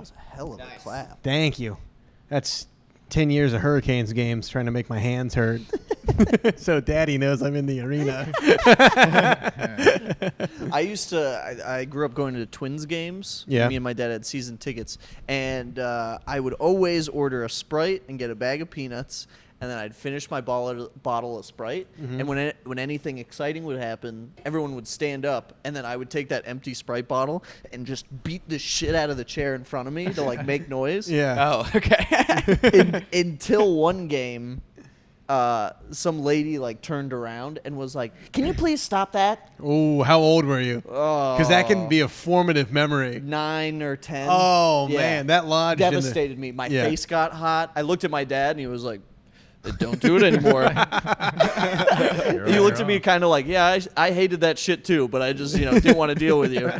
was a hell of a clap. Thank you. That's 10 years of Hurricanes games trying to make my hands hurt. So Daddy knows I'm in the arena. I grew up going to Twins games. Yeah. Me and my dad had season tickets. And I would always order a Sprite and get a bag of peanuts. And then I'd finish my bottle of Sprite. Mm-hmm. And when anything exciting would happen, everyone would stand up. And then I would take that empty Sprite bottle and just beat the shit out of the chair in front of me to, like, make noise. Yeah. Oh, okay. Until one game, some lady, like, turned around and was like, "Can you please stop that?" Oh, how old were you? Because that can be a formative memory. 9 or 10. Oh, man. That lodged devastated me. My face got hot. I looked at my dad, and he was like, "Don't do it anymore." He looked at me kind of like, "Yeah, I hated that shit too, but I just, didn't want to deal with you."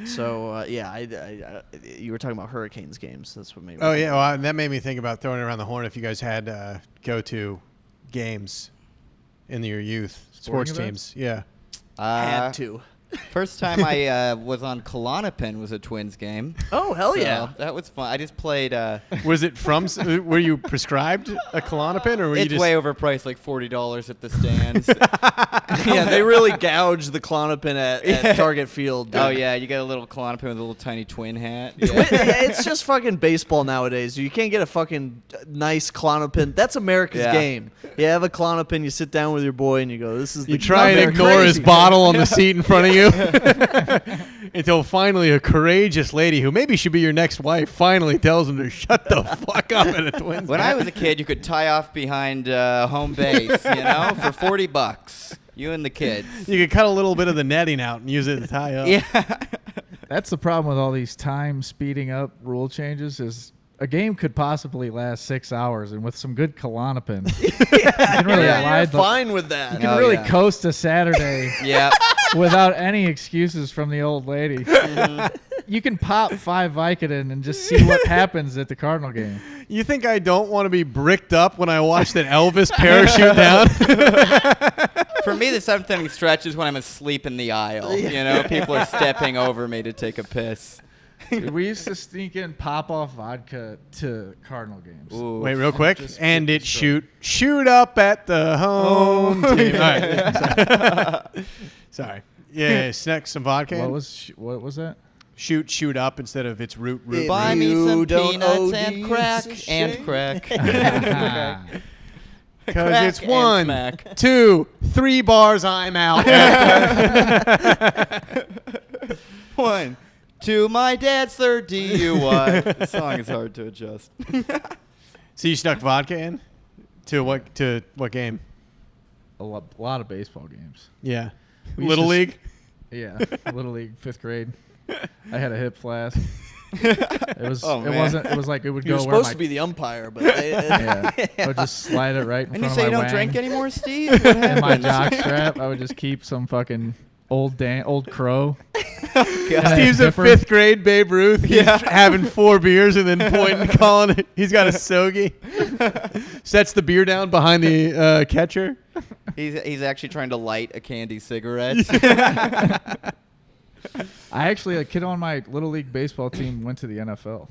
So, you were talking about Hurricanes games. That's what made me. Oh, yeah. Well, that made me think about throwing it around the horn if you guys had go-to games in your youth. Sports teams. Yeah. Had to. First time I was on Klonopin was a Twins game. Oh, hell yeah. So that was fun. I just played. Was it from? Were you prescribed a Klonopin, or were you It's just way overpriced, like $40 at the stands. Yeah, they really gouge the Klonopin at Target Field. Dude. Oh, yeah. You get a little Klonopin with a little tiny twin hat. It's just fucking baseball nowadays. You can't get a fucking nice Klonopin. That's America's game. You have a Klonopin, you sit down with your boy, and you go, "This is the." You try and ignore his bottle on the seat in front of you. Until finally a courageous lady who maybe should be your next wife finally tells him to shut the fuck up at a Twins. When I was a kid, you could tie off behind home base, for $40. You and the kids. You could cut a little bit of the netting out and use it to tie up. Yeah. That's the problem with all these time speeding up rule changes is a game could possibly last 6 hours, and with some good Klonopin, you can really you're fine with that. You can really coast a Saturday. Yeah. Without any excuses from the old lady. You can pop 5 Vicodin and just see what happens at the Cardinal game. You think I don't want to be bricked up when I watch that Elvis parachute down? For me, the 7th inning stretch is when I'm asleep in the aisle. People are stepping over me to take a piss. Dude, we used to sneak in pop-off vodka to Cardinal games. Ooh. Wait, real quick. And it shoot up at the home team. All right. Sorry. Yeah, snuck some vodka. What was that? Shoot up instead of its root. Buy me some peanuts and crack. Because it's 1, 2, 3 bars, I'm out. 1, 2, my dad's third DUI. The song is hard to adjust. So you snuck vodka in? To what game? A lot of baseball games. Yeah. Little League? Yeah, Little League, 5th grade. I had a hip flask. It was like it would You're go supposed to be the umpire, but I would just slide it right in and front of my you say you don't wang. drink anymore, Steve? And my jock strap, I would just keep some fucking old crow. Steve's a 5th grade Babe Ruth. He's having 4 beers and then pointing, calling it. He's got a sogie. Sets the beer down behind the catcher. He's actually trying to light a candy cigarette. I actually, a kid on my Little League baseball team went to the NFL.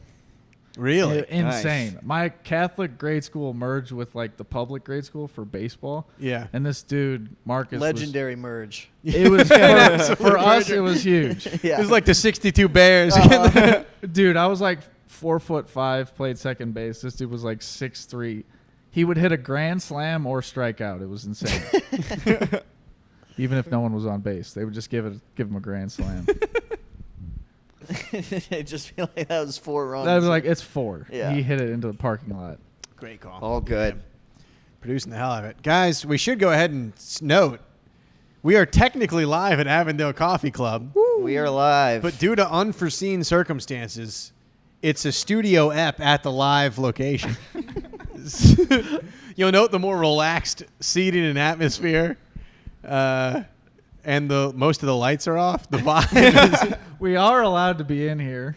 Really? Insane. Nice. My Catholic grade school merged with like the public grade school for baseball. Yeah. And this dude, Marcus, legendary merge. It was for us. It was huge. Yeah. It was like the 62 Bears. Dude, I was like 4'5", played second base. This dude was like 6'3". He would hit a grand slam or strike out. It was insane. Even if no one was on base, they would just give him a grand slam. It just feel like that was 4 runs. That was like, it's 4. Yeah. He hit it into the parking lot. Great call. All good. Producing the hell out of it. Guys, we should go ahead and note, we are technically live at Avondale Coffee Club. Woo. We are live. But due to unforeseen circumstances, it's a studio ep at the live location. You'll note the more relaxed seating and atmosphere. And most of the lights are off. The vibe is We are allowed to be in here.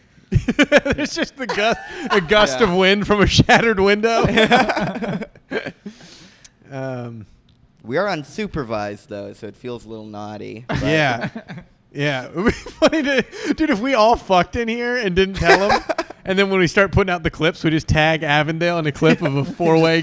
there's just a gust of wind from a shattered window. We are unsupervised, though, so it feels a little naughty. Yeah. Yeah, it would be funny dude, if we all fucked in here and didn't tell him, and then when we start putting out the clips, we just tag Avondale in a clip of a 4-way.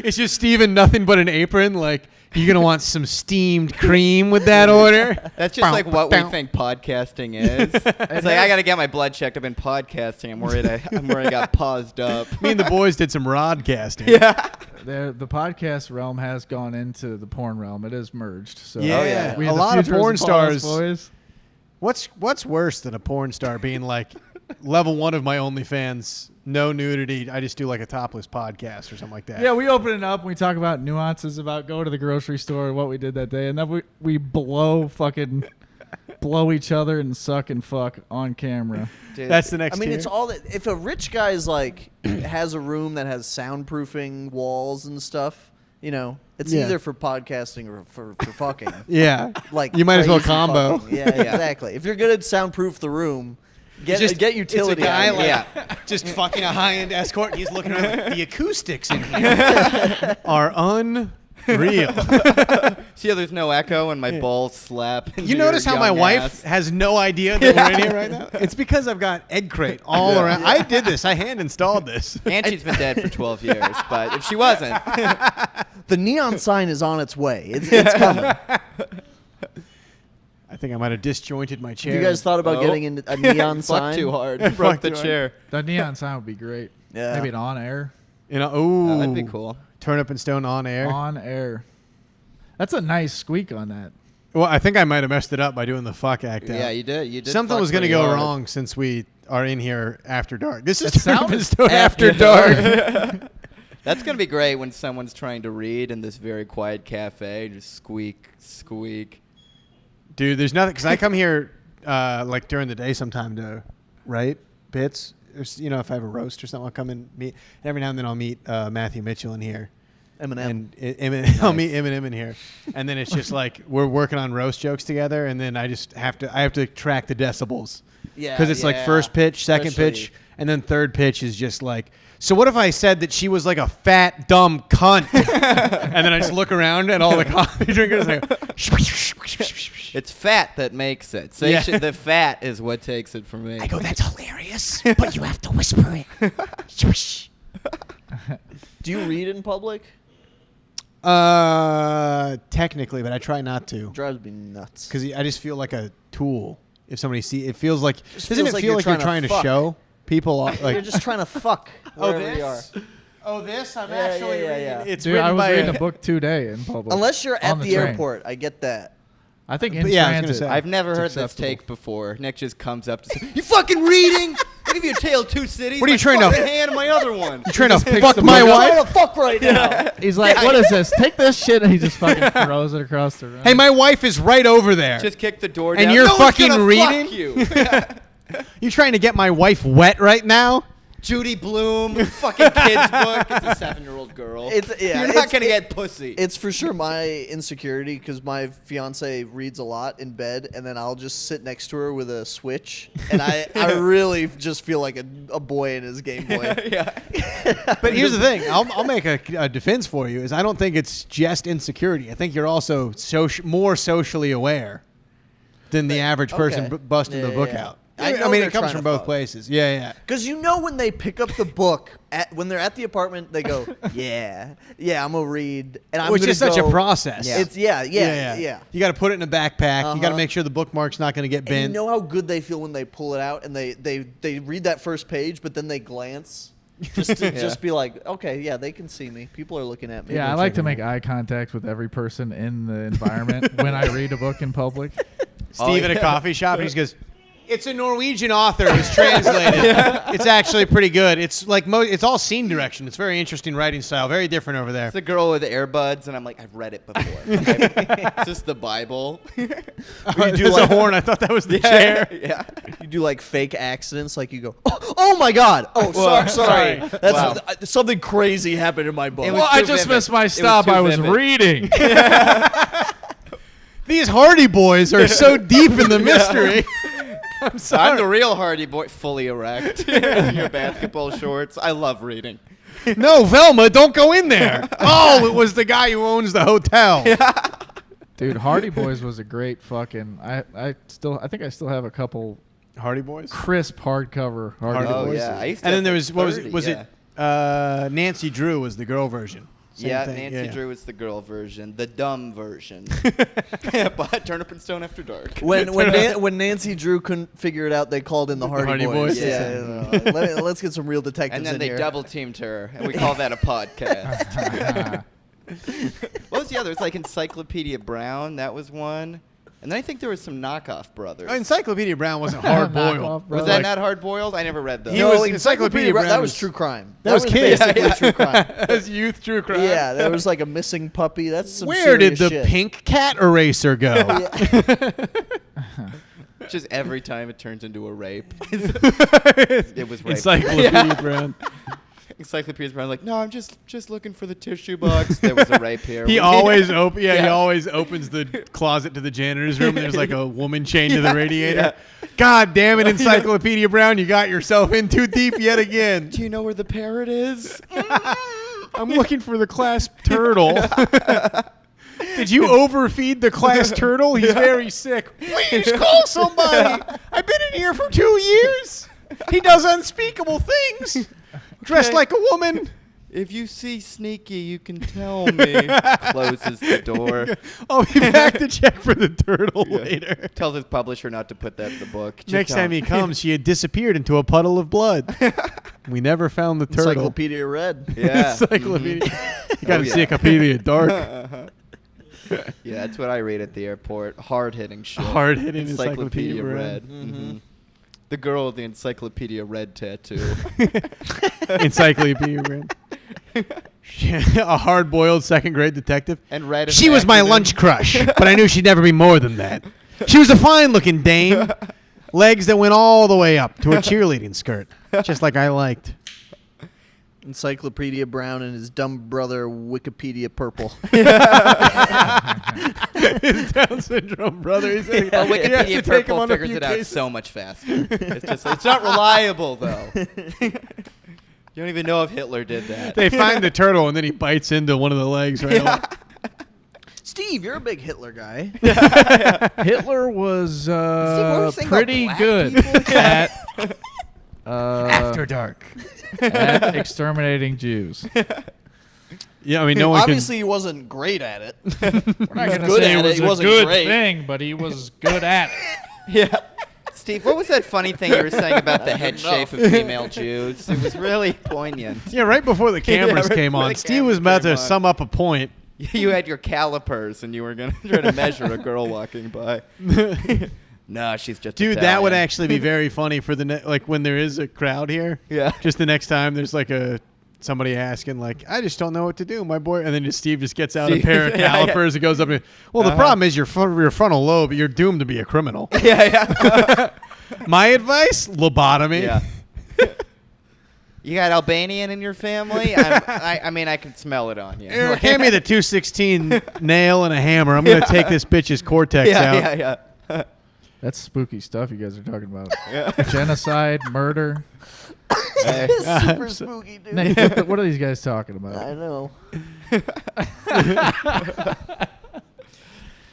It's just Steven, nothing but an apron. Like, you're gonna want some steamed cream with that order. That's just like what we think podcasting is. It's like I gotta get my blood checked. I've been podcasting. I'm worried I got paused up. Me and the boys did some rodcasting. Yeah. The podcast realm has gone into the porn realm. It is merged. So Yeah, we a have the lot of futures porn upon us, stars. boys. What's worse than a porn star being like, level 1 of my OnlyFans, no nudity. I just do like a topless podcast or something like that. Yeah, we open it up and we talk about nuances about going to the grocery store, what we did that day, and then we blow each other and suck and fuck on camera. Dude, That's the next I mean, tier. it's all that. If a rich guy's like has a room that has soundproofing walls and stuff, it's Yeah. either for podcasting or for fucking. Yeah. Like You might as well crazy combo. fucking. Yeah, exactly. If you're good at soundproof the room, get utility. It's a guy out of it. like just fucking a high-end escort. And he's looking around like, the acoustics in here are unreal. See how there's no echo and my balls slap. into You notice your how my young wife ass? has no idea that we're in here right now? It's because I've got egg crate all around. I did this. I hand installed this. And she's been dead for 12 years. But if she wasn't, The neon sign is on its way. It's coming. I think I might have disjointed my chair. You guys thought about Oh. getting in a neon fuck sign? too hard. Broke the too hard. chair. The neon sign would be great. Yeah. Maybe an on air. Ooh, That'd be cool. Turnip and Stone on air. On air. That's a nice squeak on that. Well, I think I might have messed it up by doing the fuck act out. Yeah, you did. You did. Something fuck was going to pretty go hard. wrong since we are in here after dark. This is It Turnip and sounded Stone after dark. That's gonna be great when someone's trying to read in this very quiet cafe. Just squeak, squeak. Dude, there's nothing, because I come here like during the day sometime to write bits. Or, if I have a roast or something, I'll come and meet. And every now and then I'll meet Matthew Mitchell in here. Eminem. And I'll meet Eminem in here. And then it's just like we're working on roast jokes together, and then I have to track the decibels. Yeah. Because it's like first pitch, second Especially- pitch, and then third pitch is just like, so what if I said that she was like a fat, dumb cunt? And then I just look around at all the coffee drinkers and I go, It's fat that makes it. So Yeah. the fat is what takes it for me. I go, that's hilarious, but you have to whisper it. Do you read in public? Technically, but I try not to. Drives me nuts. Because I just feel like a tool. If somebody it feels like, Just doesn't feels it like feel you're like you're trying trying to to fuck. show people You're like, just trying to fuck wherever you are. Oh, this? I'm Yeah, actually yeah, reading. yeah. It's Dude, written I was by reading a book today in public. Unless you're on at the train. airport, I get that. I think in But yeah, I was gonna transit. say. I've never It's heard this acceptable. take before. Nick just comes up to say, "You fucking reading? I give you a tale of two cities. What are you my trying to- fucking hand and my other one." You trying to picks fuck the my book up. wife? I'm trying to fuck right now. He's like, what is this? Take this shit. And he just fucking throws it across the room. Hey, my wife is right over there. Just kick the door And down. you're No one's fucking gonna reading? Fuck you. You trying to get my wife wet right now? Judy Bloom, fucking kid's book. It's a 7-year-old girl. It's- yeah, You're it's- not gonna get pussy. It's for sure my insecurity because my fiance reads a lot in bed, and then I'll just sit next to her with a Switch, and I really just feel like a boy in his Game Boy. yeah. But here's the thing. I'll make a defense for you. Is I don't think it's just insecurity. I think you're also more socially aware than the average person Okay. busting the Yeah, book yeah. out. I I know mean, they're it comes trying from to both fuck. places. Yeah, yeah. Because when they pick up the book, when they're at the apartment, they go, yeah, I'm going to read. And I'm Which gonna is such a go- process. It's, yeah. You You got to put it in a backpack. You got to Uh-huh. make sure the bookmark's not going to get And bent. you know how good they feel when they pull it out and they read that first page, but then they glance just to just be like, okay, yeah, they can see me. People are looking at me. Yeah, I like to make eye contact with every person in the environment when I read a book in public. Steve at a yeah. coffee shop, and he goes, "It's a Norwegian author who's translated. It's actually pretty good. It's like it's all scene direction. It's very interesting writing style. Very different over there." It's a girl with earbuds, and I'm like, I've read it before. It's just the Bible. You do a horn. I thought that was the chair. Yeah. You do like fake accidents, like you go, oh my god, oh Well, sorry, sorry. that's Wow. Something crazy happened in my book. It was Well, I too just vivid. missed my It was stop. too I was vivid. reading. These Hardy Boys are so deep in the mystery. I'm sorry. I'm the real Hardy Boy, fully erect. In your basketball shorts. I love reading. No, Velma, don't go in there. Oh, it was the guy who owns the hotel. Dude, Hardy Boys was a great fucking. I think I still have a couple Hardy Boys. crisp hardcover Hardy Oh Boys. yeah, I used to. And then have there like was what was 30, it? Was yeah. it Nancy Drew was the girl version? Same Yeah, thing. Nancy Yeah. Drew was the girl version, the dumb version. But Turnip Stone After Dark. When Nancy Drew couldn't figure it out, they called in the Hardy, Hardy Boys. Boys. Yeah. Let's get some real detectives And then in they here. double teamed her, and we call that a podcast. What was the other? It was like Encyclopedia Brown. That was one. And then I think there was some knockoff brothers. Encyclopedia Brown wasn't hard boiled. Knockoff, Was bro. that like- not hard boiled? I never read those. He No, was like, Encyclopedia Brown that was was- true crime. that was kids. basically true crime. As youth true crime. Yeah, there was like a missing puppy. That's some Where did serious the shit. pink cat eraser go? Just every time it turns into a rape. It was rape. Encyclopedia Brown. Encyclopedia Brown, like, no, I'm just looking for the tissue box. There was a rape here. He always he always opens the closet to the janitor's room and there's like a woman chained to the radiator. God damn it, Encyclopedia Brown, you got yourself in too deep yet again. Do you know where the parrot is? I'm looking for the class turtle. Did you overfeed the class turtle? He's very sick. Please call somebody. I've been in here for 2 years. He does unspeakable things. Dressed like a woman. If you see Sneaky, you can tell me. Closes the door. I'll be back to check for the turtle later. Tells his publisher not to put that in the book. Just Next tell time he him. comes, she had disappeared into a puddle of blood. We never found the turtle. Encyclopedia Red. Yeah. Encyclopedia. You got Oh, yeah. Encyclopedia Dark. Yeah, that's what I read at the airport. Hard-hitting shit. Hard-hitting Encyclopedia Red. Mm-hmm. The girl with the Encyclopedia Red tattoo. Encyclopedia Red. A hard-boiled second-grade detective. And red. She was my lunch crush, but I knew she'd never be more than that. She was a fine-looking dame. Legs that went all the way up to a cheerleading skirt, just like I liked. Encyclopedia Brown and his dumb brother Wikipedia Purple. His Down syndrome brother. He's like, Well, you have to Wikipedia take him Purple on a figures few it out cases. so much faster. It's not reliable, though. You don't even know if Hitler did that. They find the turtle, and then he bites into one of the legs right away. Steve, you're a big Hitler guy. Hitler was what were you saying about pretty black good people? at After dark. at exterminating Jews. Yeah, I mean, no one Obviously, he wasn't great at it. We're not gonna good say at it it. was He a wasn't good great. thing, but he was good at it. Yeah. Steve, what was that funny thing you were saying about the head shape of female Jews? It was really poignant. Yeah, right before the cameras right came before on, the Steve was cameras about came to on. sum up a point. You had your calipers, and you were going to try to measure a girl walking by. No, she's just Dude, that would Italian. actually be very funny for the like when there is a crowd here. Yeah. Just the next time there's like somebody asking like, I just don't know what to do, my boy, and then just Steve just gets out a Steve- pair of yeah, yeah. calipers and goes up and well, the problem is your frontal lobe, you're doomed to be a criminal. Yeah. My advice: lobotomy. Yeah. You got Albanian in your family? I mean, I can smell it on you. Eric, hand me the 216 nail and a hammer. I'm gonna take this bitch's cortex out. Yeah. That's spooky stuff you guys are talking about. Genocide, murder. It's super spooky, dude. Nate, what are these guys talking about? I know.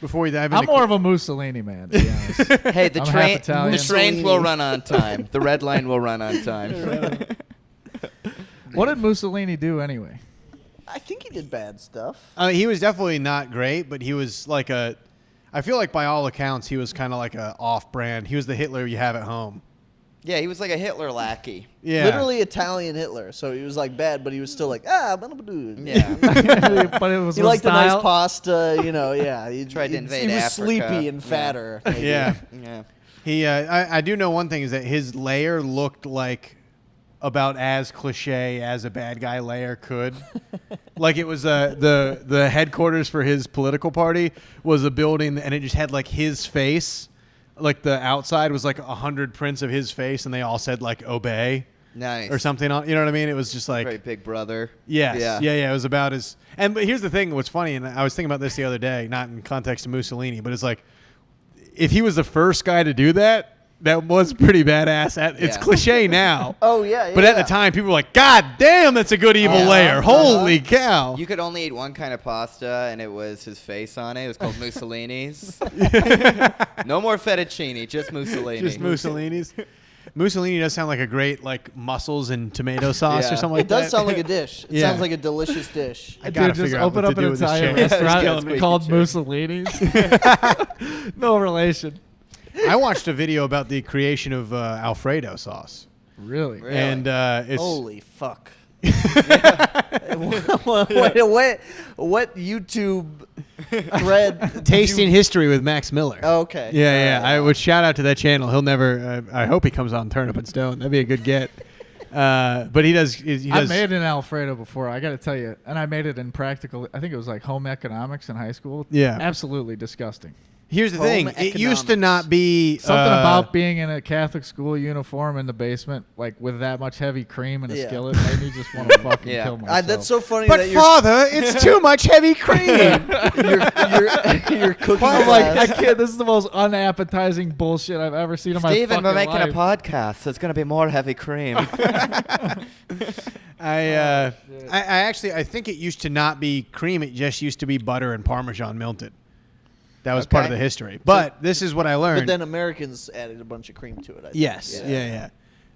Before we dive into I'm more of a Mussolini man, to be honest. Hey, the I'm train. half Italian. The trains will run on time. The red line will run on time. What did Mussolini do anyway? I think he did bad stuff. he was definitely not great, but he was like I feel like by all accounts he was kind of like a off-brand. He was the Hitler you have at home. Yeah, he was like a Hitler lackey. Yeah. Literally Italian Hitler. So he was like bad, but he was still like, dude. Yeah. But it was He his liked a nice style. pasta, yeah. He Tried to invade He was Africa. sleepy and Yeah. fatter. maybe. Yeah. Yeah. He, I do know one thing is that his lair looked like about as cliche as a bad guy lair could. Like it was the headquarters for his political party was a building, and it just had like his face. Like the outside was like 100 prints of his face, and they all said like obey Nice. or something. You know what I mean? It was just like Very big brother. yes, yeah. It was about as. And but here's the thing: what's funny, and I was thinking about this the other day, not in context of Mussolini, but it's like if he was the first guy to do that, that was pretty badass. It's cliche now. Oh yeah. But at the time, people were like, "God damn, that's a good evil layer! Holy cow!" You could only eat one kind of pasta, and it was his face on it. It was called Mussolini's. No more fettuccine, just Mussolini. Just Mussolini's. Mussolini does sound like a great like mussels and tomato sauce or something like It that. does sound like a dish. It sounds like a delicious dish. I gotta Dude, just figure out open what up to do an with this Italian chair. restaurant called Mussolini's. No relation. I watched a video about the creation of Alfredo sauce, Really? and it's Holy fuck. what YouTube thread? tasting history with Max Miller. Oh, okay. Yeah. I would shout out to that channel. He'll never. I hope he comes on Turnip Stone. That'd be a good get. But he does. I made an Alfredo before. I got to tell you, and I made it in practical. I think it was like home economics in high school. Yeah. Absolutely disgusting. Here's the Home thing. It used to not be Something about being in a Catholic school uniform in the basement, like with that much heavy cream in a skillet, made me just want to fucking kill myself. That's so funny. But that you're, Father, it's too much heavy cream. you're cooking. I'm like, I class. can't. This is the most unappetizing bullshit I've ever seen in my fucking Steven, we're making life. a podcast. So it's going to be more heavy cream. I think it used to not be cream. It just used to be butter and Parmesan melted. That was part of the history. But this is what I learned. But then Americans added a bunch of cream to it. I think. Yes. Yeah.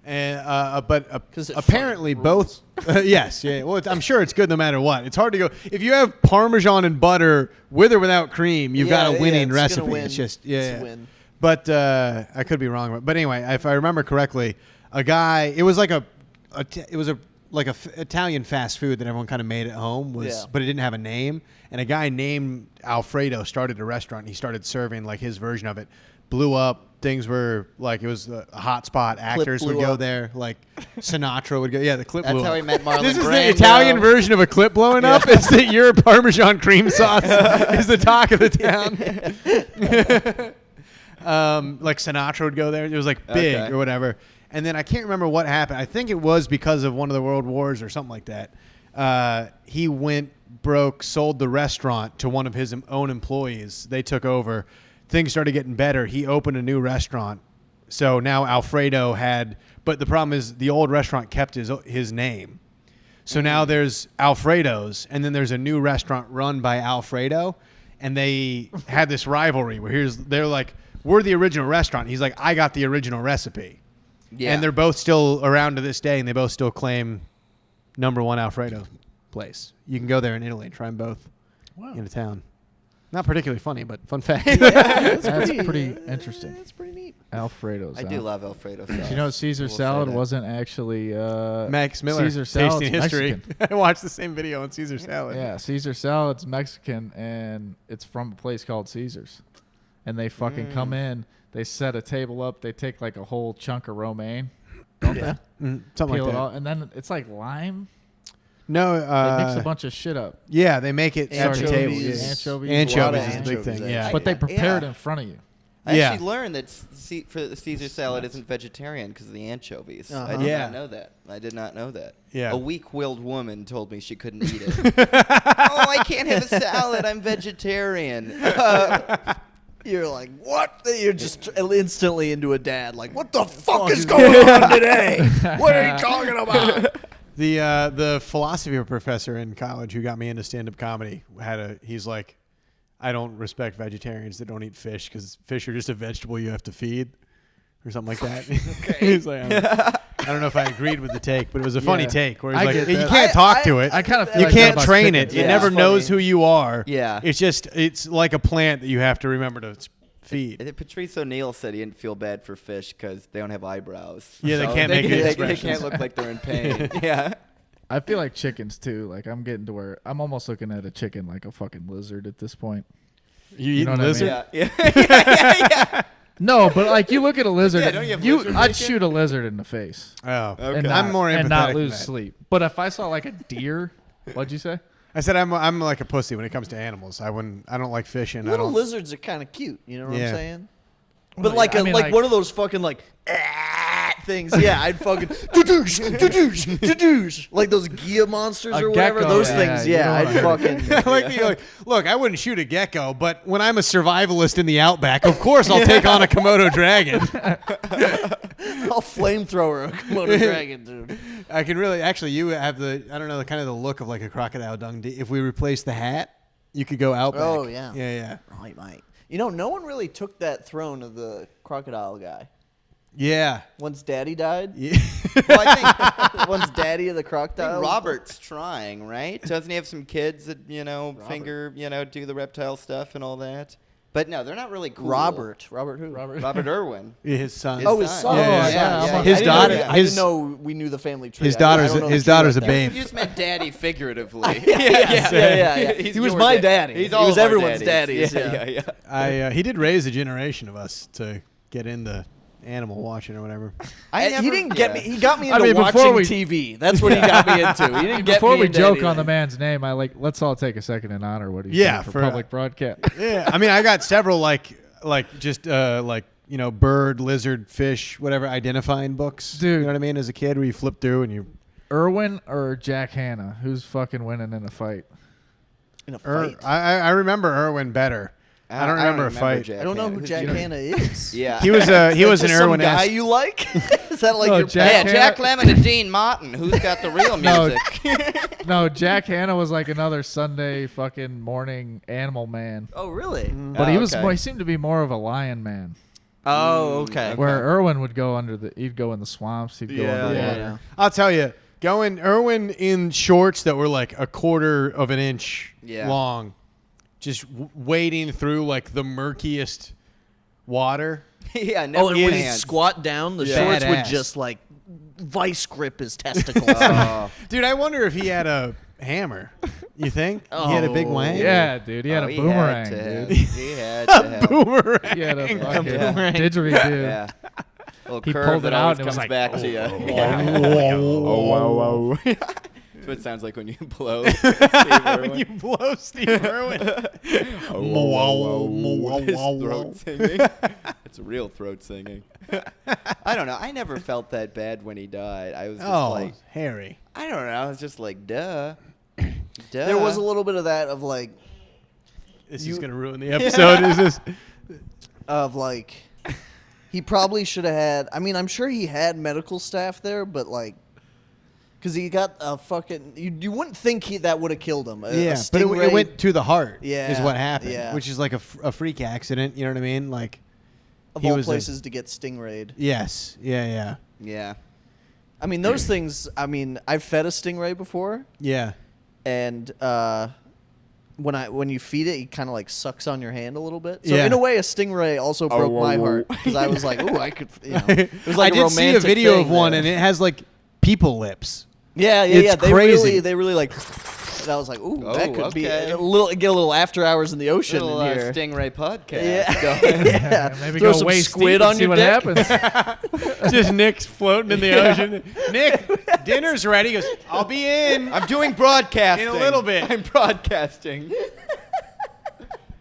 And but 'Cause it apparently fucking both. Yes. Yeah. Well, I'm sure it's good no matter what. It's hard to go if you have Parmesan and butter with or without cream. You've got a winning it's recipe. gonna win. It's just It's a win. But I could be wrong. But anyway, if I remember correctly, a guy. It was like Italian fast food that everyone kind of made at home but it didn't have a name. And a guy named Alfredo started a restaurant. And he started serving like his version of it. Blew up. Things were like it was a hot spot. Actors would go there. Like Sinatra would go. Yeah, the clip blew up. That's how he met Marlon This is the Brando. Italian version of a clip blowing up. Is that your Parmesan cream sauce is the talk of the town. Like Sinatra would go there. It was like big or whatever. And then I can't remember what happened. I think it was because of one of the world wars or something like that. He went broke, sold the restaurant to one of his own employees. They took over. Things started getting better. He opened a new restaurant. So now Alfredo but the problem is the old restaurant kept his name. So now there's Alfredo's, and then there's a new restaurant run by Alfredo, and they had this rivalry where they're like, we're the original restaurant. He's like, I got the original recipe. Yeah. And they're both still around to this day, and they both still claim #1 Alfredo place. You can go there in Italy and try them both in a town. Not particularly funny, but fun fact. That's pretty interesting. That's pretty neat. Alfredo's. I do love Alfredo sauce. You know, Caesar salad wasn't actually Max Miller, Caesar salad's tasting history. Mexican. I watched the same video on Caesar salad. Yeah, Caesar salad's Mexican, and it's from a place called Caesar's. And they fucking come in, they set a table up, they take like a whole chunk of romaine, don't they? Something Peel like it that. all, and then it's like lime. No, They mix a bunch of shit up. yeah, they make it at the Anchovies. table. Yeah. Anchovies. Anchovies A lot of is the big anchovies, thing. Yeah, actually. But they prepare it Yeah. in front of you. I Yeah. actually learned that for the Caesar salad isn't vegetarian because of the anchovies. I Uh-huh. did Yeah. not know that. I did not know that. Yeah. A weak-willed woman told me she couldn't eat it. Oh, I can't have a salad. I'm vegetarian. You're like, what? You're just instantly into a dad. Like, what the fuck is going on today? What are you talking about? The philosophy professor in college who got me into stand-up comedy he's like, I don't respect vegetarians that don't eat fish because fish are just a vegetable you have to feed or something like that. He's like, I don't know if I agreed with the take, but it was a funny take where he's I like, get you that. can't talk to it. I kind of feel You like that can't about train chickens. it. It Yeah. never It's knows funny. who you are. Yeah. It's like a plant that you have to remember to feed. Patrice O'Neill said he didn't feel bad for fish because they don't have eyebrows. Yeah, they So can't make any they expressions. can't look like they're in pain. Yeah. I feel like chickens too. Like I'm getting to where I'm almost looking at a chicken like a fucking lizard at this point. You know eating what I mean? lizard? Yeah. No, but like you look at a lizard, Yeah, don't you have lizard I'd bacon? shoot a lizard in the face. Oh, Okay. And I'm not, more empathetic and not than lose that. sleep. But if I saw like a deer, what'd you say? I said I'm like a pussy when it comes to animals. I don't like fishing. I Little don't. lizards are kind of cute. You know what Yeah. I'm saying? Well, But like I mean, like like- one of those fucking like things. Yeah, I'd fucking doo-douche, doo-douche, doo-douche. Like those Gia monsters A or whatever. gecko, Those yeah. things. You Yeah, don't I'd wanna fucking. I like that you're like, look, I wouldn't shoot a gecko, but when I'm a survivalist in the outback, of course I'll take on a Komodo dragon. I'll flamethrower a Komodo dragon, dude. I can really, actually, you have the, I don't know, the kind of the look of like a crocodile dung. If we replace the hat, you could go outback. Oh, yeah. Yeah. Right, mate. You know, no one really took that throne of the crocodile guy. Yeah. Once Daddy died. Yeah. Well, I think Once Daddy of the crocodile. Robert's trying, right? Doesn't he have some kids that, finger, do the reptile stuff and all that? But no, they're not really cool. Robert who? Robert Irwin. His son. Oh, his son. Yeah. His daughter. I his- didn't know we knew the family tree. His I don't daughter's know his the tree daughter's a like that. babe. You just meant daddy figuratively. Yeah. He's He was your my dad. daddy. He's He all was of our everyone's daddies. daddies, Yeah. He did raise a generation of us to get into animal watching or whatever. He didn't get me. He got me into I mean, before watching we- TV. That's what he got me into. He didn't get Before me we into joke on anything. the man's name, let's all take a second and honor what he's Yeah, doing for for- public broadcast. Yeah. I mean, I got several bird, lizard, fish, whatever identifying books. Dude. You know what I mean? As a kid, where you flip through and you. Irwin or Jack Hanna? Who's fucking winning in a fight? In a fight. I remember Irwin better. I don't remember a fight. Jack I don't know Hanna. who Who's Jack your- Hanna is. Yeah. He was Is an this some Irwin guy you like? Is that like No, your Jack Yeah, pet? Hanna- Jack Lemmon and Dean Martin. Who's got the real No. music? No, Jack Hanna was like another Sunday fucking morning animal man. Oh, really? But Oh, he was okay. more, he seemed to be more of a lion man. Oh, okay. Where Irwin would go he'd go in the swamps, he'd go underwater. Yeah. I'll tell you, Irwin in shorts that were like a quarter of an inch Yeah. long, just wading through like the murkiest water. Yeah, never Oh, and when he'd pants. squat down, the Yeah. shorts would Badass. just like vice grip his testicles. Oh. Dude, I wonder if he had a hammer. You think he had a big Oh. wang? Yeah, dude. He had a he boomerang, had to have- dude. He had to have. Boomerang. He had a Yeah. fucking Yeah. didgeridoo. Yeah. Little He curve pulled that it out always and it was comes like, back to you. Whoa. That's what it sounds like when you blow. When you blow Steve Irwin. His throat singing. It's real throat singing. I don't know. I never felt that bad when he died. I was just like, Harry. I don't know. I was just like, duh. Duh. There was a little bit of that of like This is going to ruin the episode. Is this? he probably should have had. I mean, I'm sure he had medical staff there, but like. Because he got a fucking... You wouldn't think that would have killed him. A But it stingray- went to the heart. Yeah, Is what happened. yeah. Which is like a freak accident. You know what I mean? Like, of he all was places to get stingrayed. Yes. Yeah. Yeah. I mean, those things... I mean, I've fed a stingray before, Yeah. and when you feed it, it kind of like sucks on your hand a little bit. So Yeah. in a way, a stingray also broke my heart because I was like, "Ooh, I could." It was like I a did see a romantic video thing of one, there. and it has like people lips. Yeah. It's crazy. They really like. And I was like, "Ooh, that could be okay. get a little after hours in the ocean Little in here." Stingray podcast. Yeah. going. Yeah. Maybe Throw go some waist squid deep and on see your what dick. happens. Just Nick's floating in the ocean. Nick, dinner's ready. He goes, I'll be in. I'm doing broadcasting. In a little bit. I'm broadcasting.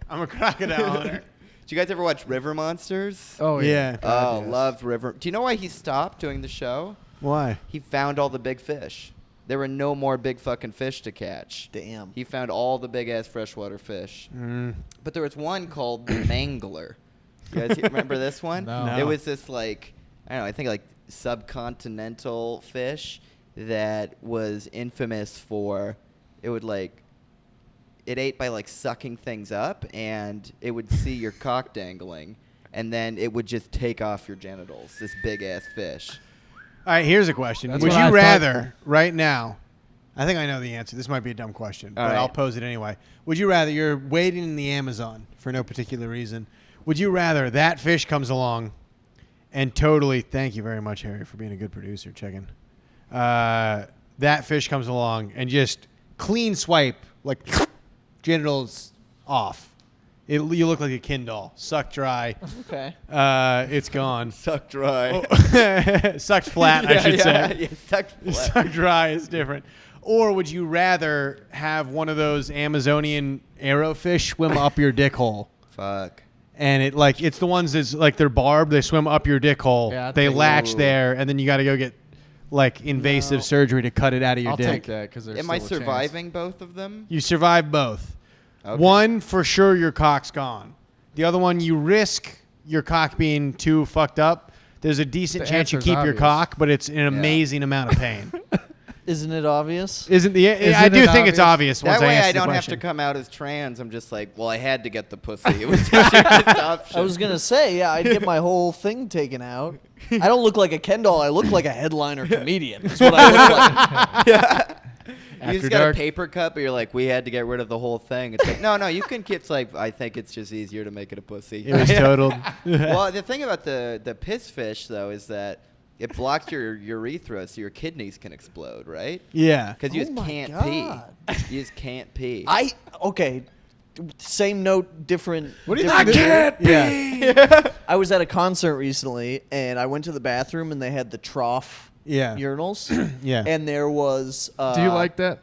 I'm a crocodile hunter. Did you guys ever watch River Monsters? Oh Yeah. Oh, loved River. Do you know why he stopped doing the show? Why? He found all the big fish. There were no more big fucking fish to catch. Damn. He found all the big ass freshwater fish. But there was one called the Mangler. You guys remember this one? No. It was this like, I don't know, I think like subcontinental fish that was infamous for, it ate by like sucking things up, and it would see your cock dangling, and then it would just take off your genitals. This big ass fish. All right, here's a question. That's Would what you I thought. rather, right now, I think I know the answer. This might be a dumb question, but All right. I'll pose it anyway. Would you rather, you're wading in the Amazon for no particular reason, would you rather that fish comes along and totally, thank you very much, Harry, for being a good producer, checking. That fish comes along and just clean swipe, like genitals off. You look like a Ken doll. Sucked dry. Okay. It's gone. Sucked dry. Sucked flat, I should say. Yeah, sucked flat. Sucked dry is different. Or would you rather have one of those Amazonian arrowfish swim up your dick hole? Fuck. And it's the ones that's like they're barbed. They swim up your dick hole. Yeah, I'll they take latch that. there, and then you got to go get like invasive No. surgery to cut it out of your I'll dick. take that because there's Am I still a chance. surviving both of them? You survive both. Okay. One, for sure, your cock's gone. The other one, you risk your cock being too fucked up. There's a decent The chance you answer's keep your obvious. cock, but it's an amazing amount of pain. Isn't it obvious? Isn't the? Isn't I do it think it's obvious? obvious. Once That way answer I the don't have to question. come out as trans. I'm just like, well, I had to get the pussy. It was the cheapest option. I was gonna say, yeah, I'd get my whole thing taken out. I don't look like a Ken doll. I look like a headliner comedian. That's what I look like. You After just got dark. a paper cup, but you're like, we had to get rid of the whole thing. It's like, no, you can get. It's like, I think it's just easier to make it a pussy. It was totaled. Well, the thing about the piss fish though is that it blocks your urethra, so your kidneys can explode, right? Yeah. Because you Oh just my can't God. pee. You just can't pee. Okay. Same note, different. What do you different- think? Yeah. I was at a concert recently, and I went to the bathroom, and they had the trough Yeah. urinals. Yeah. And there was. Do you like that?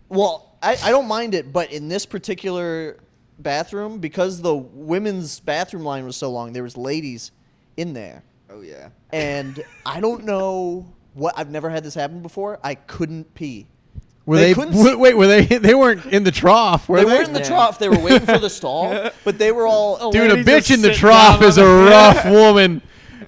Well, I don't mind it, but in this particular bathroom, because the women's bathroom line was so long, there was ladies in there. Oh yeah. And I don't know what. I've never had this happen before. I couldn't pee. Were They they? couldn't s- Wait, were they? They weren't in the trough. Were They they? were in the Yeah. trough. They were waiting for the stall, but they were all. Dude, a lady bitch just in the sitting trough down is on a the- rough woman.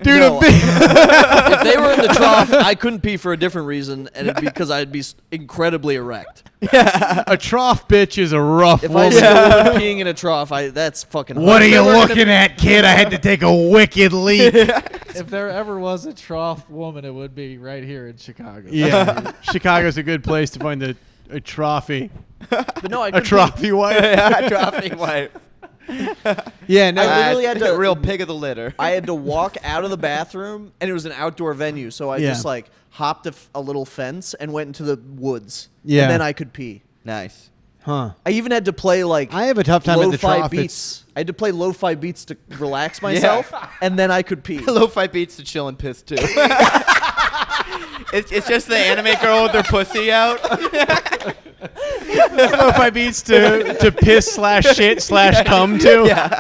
Dude, No. a bitch. If they were in the trough, I couldn't pee for a different reason, and it'd be because I'd be incredibly erect. A trough bitch is a rough If I woman. see a woman peeing in a trough, that's fucking. What hard. are you They were gonna- looking at, kid? I had to take a wicked leap. If there ever was a trough woman, it would be right here in Chicago. Yeah, Chicago's a good place to find a trophy, But no, I a couldn't pee. trophy wife. Yeah, dropping wife. Yeah, no. I literally had a to- real pig of the litter. I had to walk out of the bathroom, and it was an outdoor venue, so I Yeah. just like hopped a little fence and went into the woods. Yeah. And then I could pee. Nice. Huh? I even had to play like I have a tough time at the lo-fi trough. beats. I had to play lo-fi beats to relax myself, and then I could pee. Lo-fi beats to chill and piss too. It's just the anime girl with her pussy out. If I beats to piss / shit / cum to. Yeah.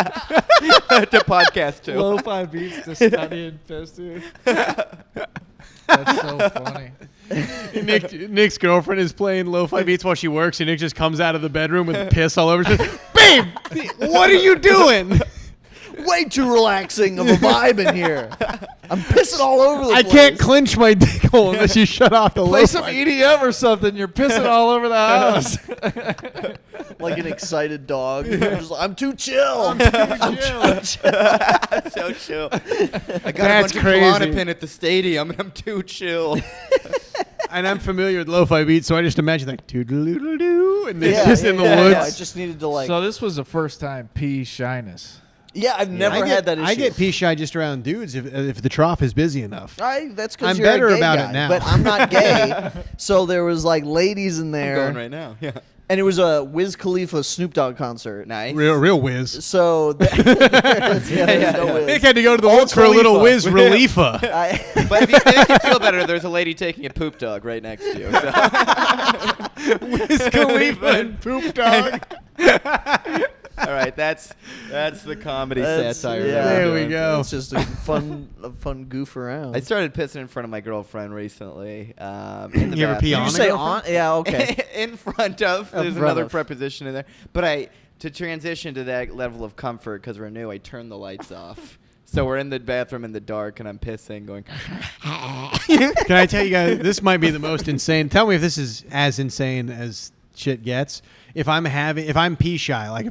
To podcast too. Lo-fi beats to study and piss, dude. That's so funny. Nick's girlfriend is playing lo-fi beats while she works, and Nick just comes out of the bedroom with piss all over his face. Babe, what are you doing? Way too relaxing of a vibe in here. I'm pissing all over the I place. can't clench my dick hole unless you shut off the Play some lo-fi. EDM or something. You're pissing all over the house. Like an excited dog. I'm too chill. I'm too chill. So chill. I got That's a bunch of crazy. Klonopin at the stadium, and I'm too chill. And I'm familiar with lo-fi beats, so I just imagine like doo-doo-doo-doo, and it's Yeah, just yeah, in the yeah, woods. yeah. I just needed to like. So this was the first time pee shyness. Yeah, I've never I had that issue. I get pee shy just around dudes if the trough is busy enough. That's because I'm you're better a gay about guy, it now. but I'm not gay. So there was like ladies in I'm there, going right now. Yeah. and it was a Wiz Khalifa Snoop Dogg concert. Nice. Real whiz. So there's no Wiz. Nick had to go to the Old woods for a little Khalifa. whiz reliefa. But if you make you feel better, there's a lady taking a poop dog right next to you. So. Wiz Khalifa and poop dog. All right, that's the comedy That's- satire. yeah. that we're There we doing. go. It's just a fun goof around. I started pissing in front of my girlfriend recently. In the You ever pee Did bathroom. on you a say girlfriend? on? Yeah, okay. In front of. In There's front another of. preposition in there. But to transition to that level of comfort, because we're new, I turned the lights off. So we're in the bathroom in the dark, and I'm pissing, going. Can I tell you guys, this might be the most insane. Tell me if this is as insane as shit gets. If I'm pee shy, like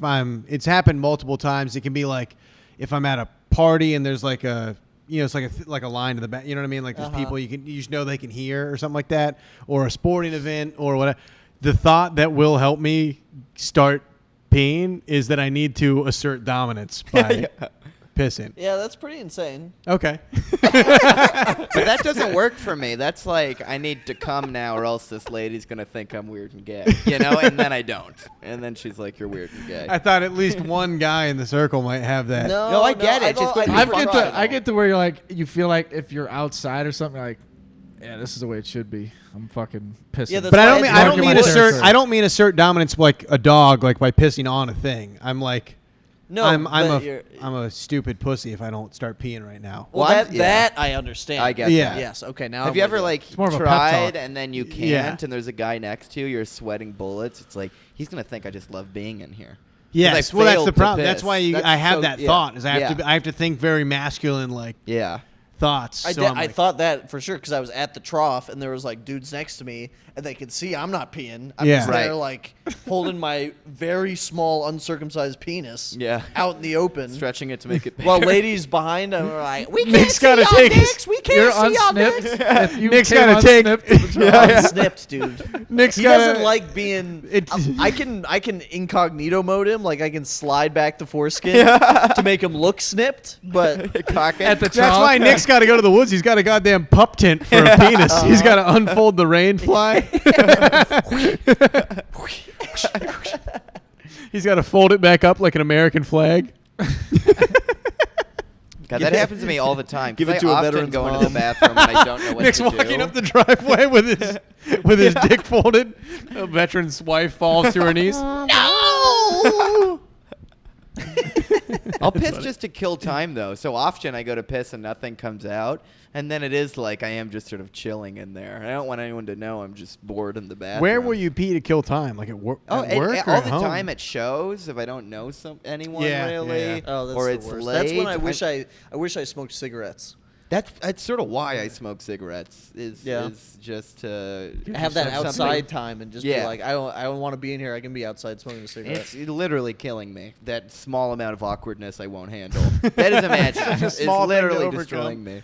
it's happened multiple times. It can be like if I'm at a party and there's like it's like a line in the back. You know what I mean? Like there's people you just know they can hear or something like that, or a sporting event or whatever. The thought that will help me start peeing is that I need to assert dominance by pissing. Yeah, that's pretty insane. Okay. But that doesn't work for me. That's like, I need to come now or else this lady's going to think I'm weird and gay, And then I don't. And then she's like, you're weird and gay. I thought at least one guy in the circle might have that. No, I get it. Just don't- when I people never try. tried. I get to where you're like, you feel like if you're outside or something, you're like, yeah, this is the way it should be. I'm fucking pissing. Yeah, that's But I don't why mean I assert. territory. I don't mean assert dominance like a dog, like by pissing on a thing. I'm like No, I'm but you're- a stupid pussy if I don't start peeing right now. Well, Well, that I understand. I get Yeah. that. Yes. Okay. Now Have I'm you with ever like more of a pep tried talk. and then you can't, Yeah. and there's a guy next to you, you're sweating bullets? It's like he's gonna think I just love being in here. Yes, I well, that's failed the to problem. That's piss. why That's I have so- that yeah. thought. Is I have Yeah. to I have to think very masculine like Yeah. thoughts. I so did. I'm I like, thought that for sure because I was at the trough and there was like dudes next to me and they could see I'm not peeing. I'm Yeah. just there Right. like holding my very small uncircumcised penis. Yeah. Out in the open. Stretching it to make it bigger. While ladies behind them are like, we can't Nick's see gotta y'all take his- dicks. We can't You're see y'all unsnipped. dicks. If you Nick's came gotta take- unsnipped to the trough. I'm snipped, dude. Nick's He gotta- doesn't like being. I can incognito mode him, like I can slide back the foreskin to make him look snipped. But Cock it. At the That's trough. why Nick's got to go to the woods. He's got a goddamn pup tent for a penis. He's got to unfold the rain fly. He's got to fold it back up like an American flag. God, that happens to me all the time. 'cause Give it I to a often veteran's go into mom. the bathroom and I don't know what Nick's to walking do. up the driveway with his dick folded. A veteran's wife falls to her knees. no. I'll piss just to kill time, though. So often I go to piss and nothing comes out. And then it is like I am just sort of chilling in there. I don't want anyone to know I'm just bored in the bathroom. Where will you pee to kill time? Like at, Oh, at work or all at the home? time at shows if I don't know anyone Yeah, really, yeah. Oh, that's or the it's worst. late. That's when I wish I smoked cigarettes. That's sort of why I smoke cigarettes. Is just to Have that something- outside time and just be Yeah. like, I don't want to be in here. I can be outside smoking a cigarette. It's literally killing me. That small amount of awkwardness I won't handle. That is imaginable. It's Small thing to literally overcome. destroying me.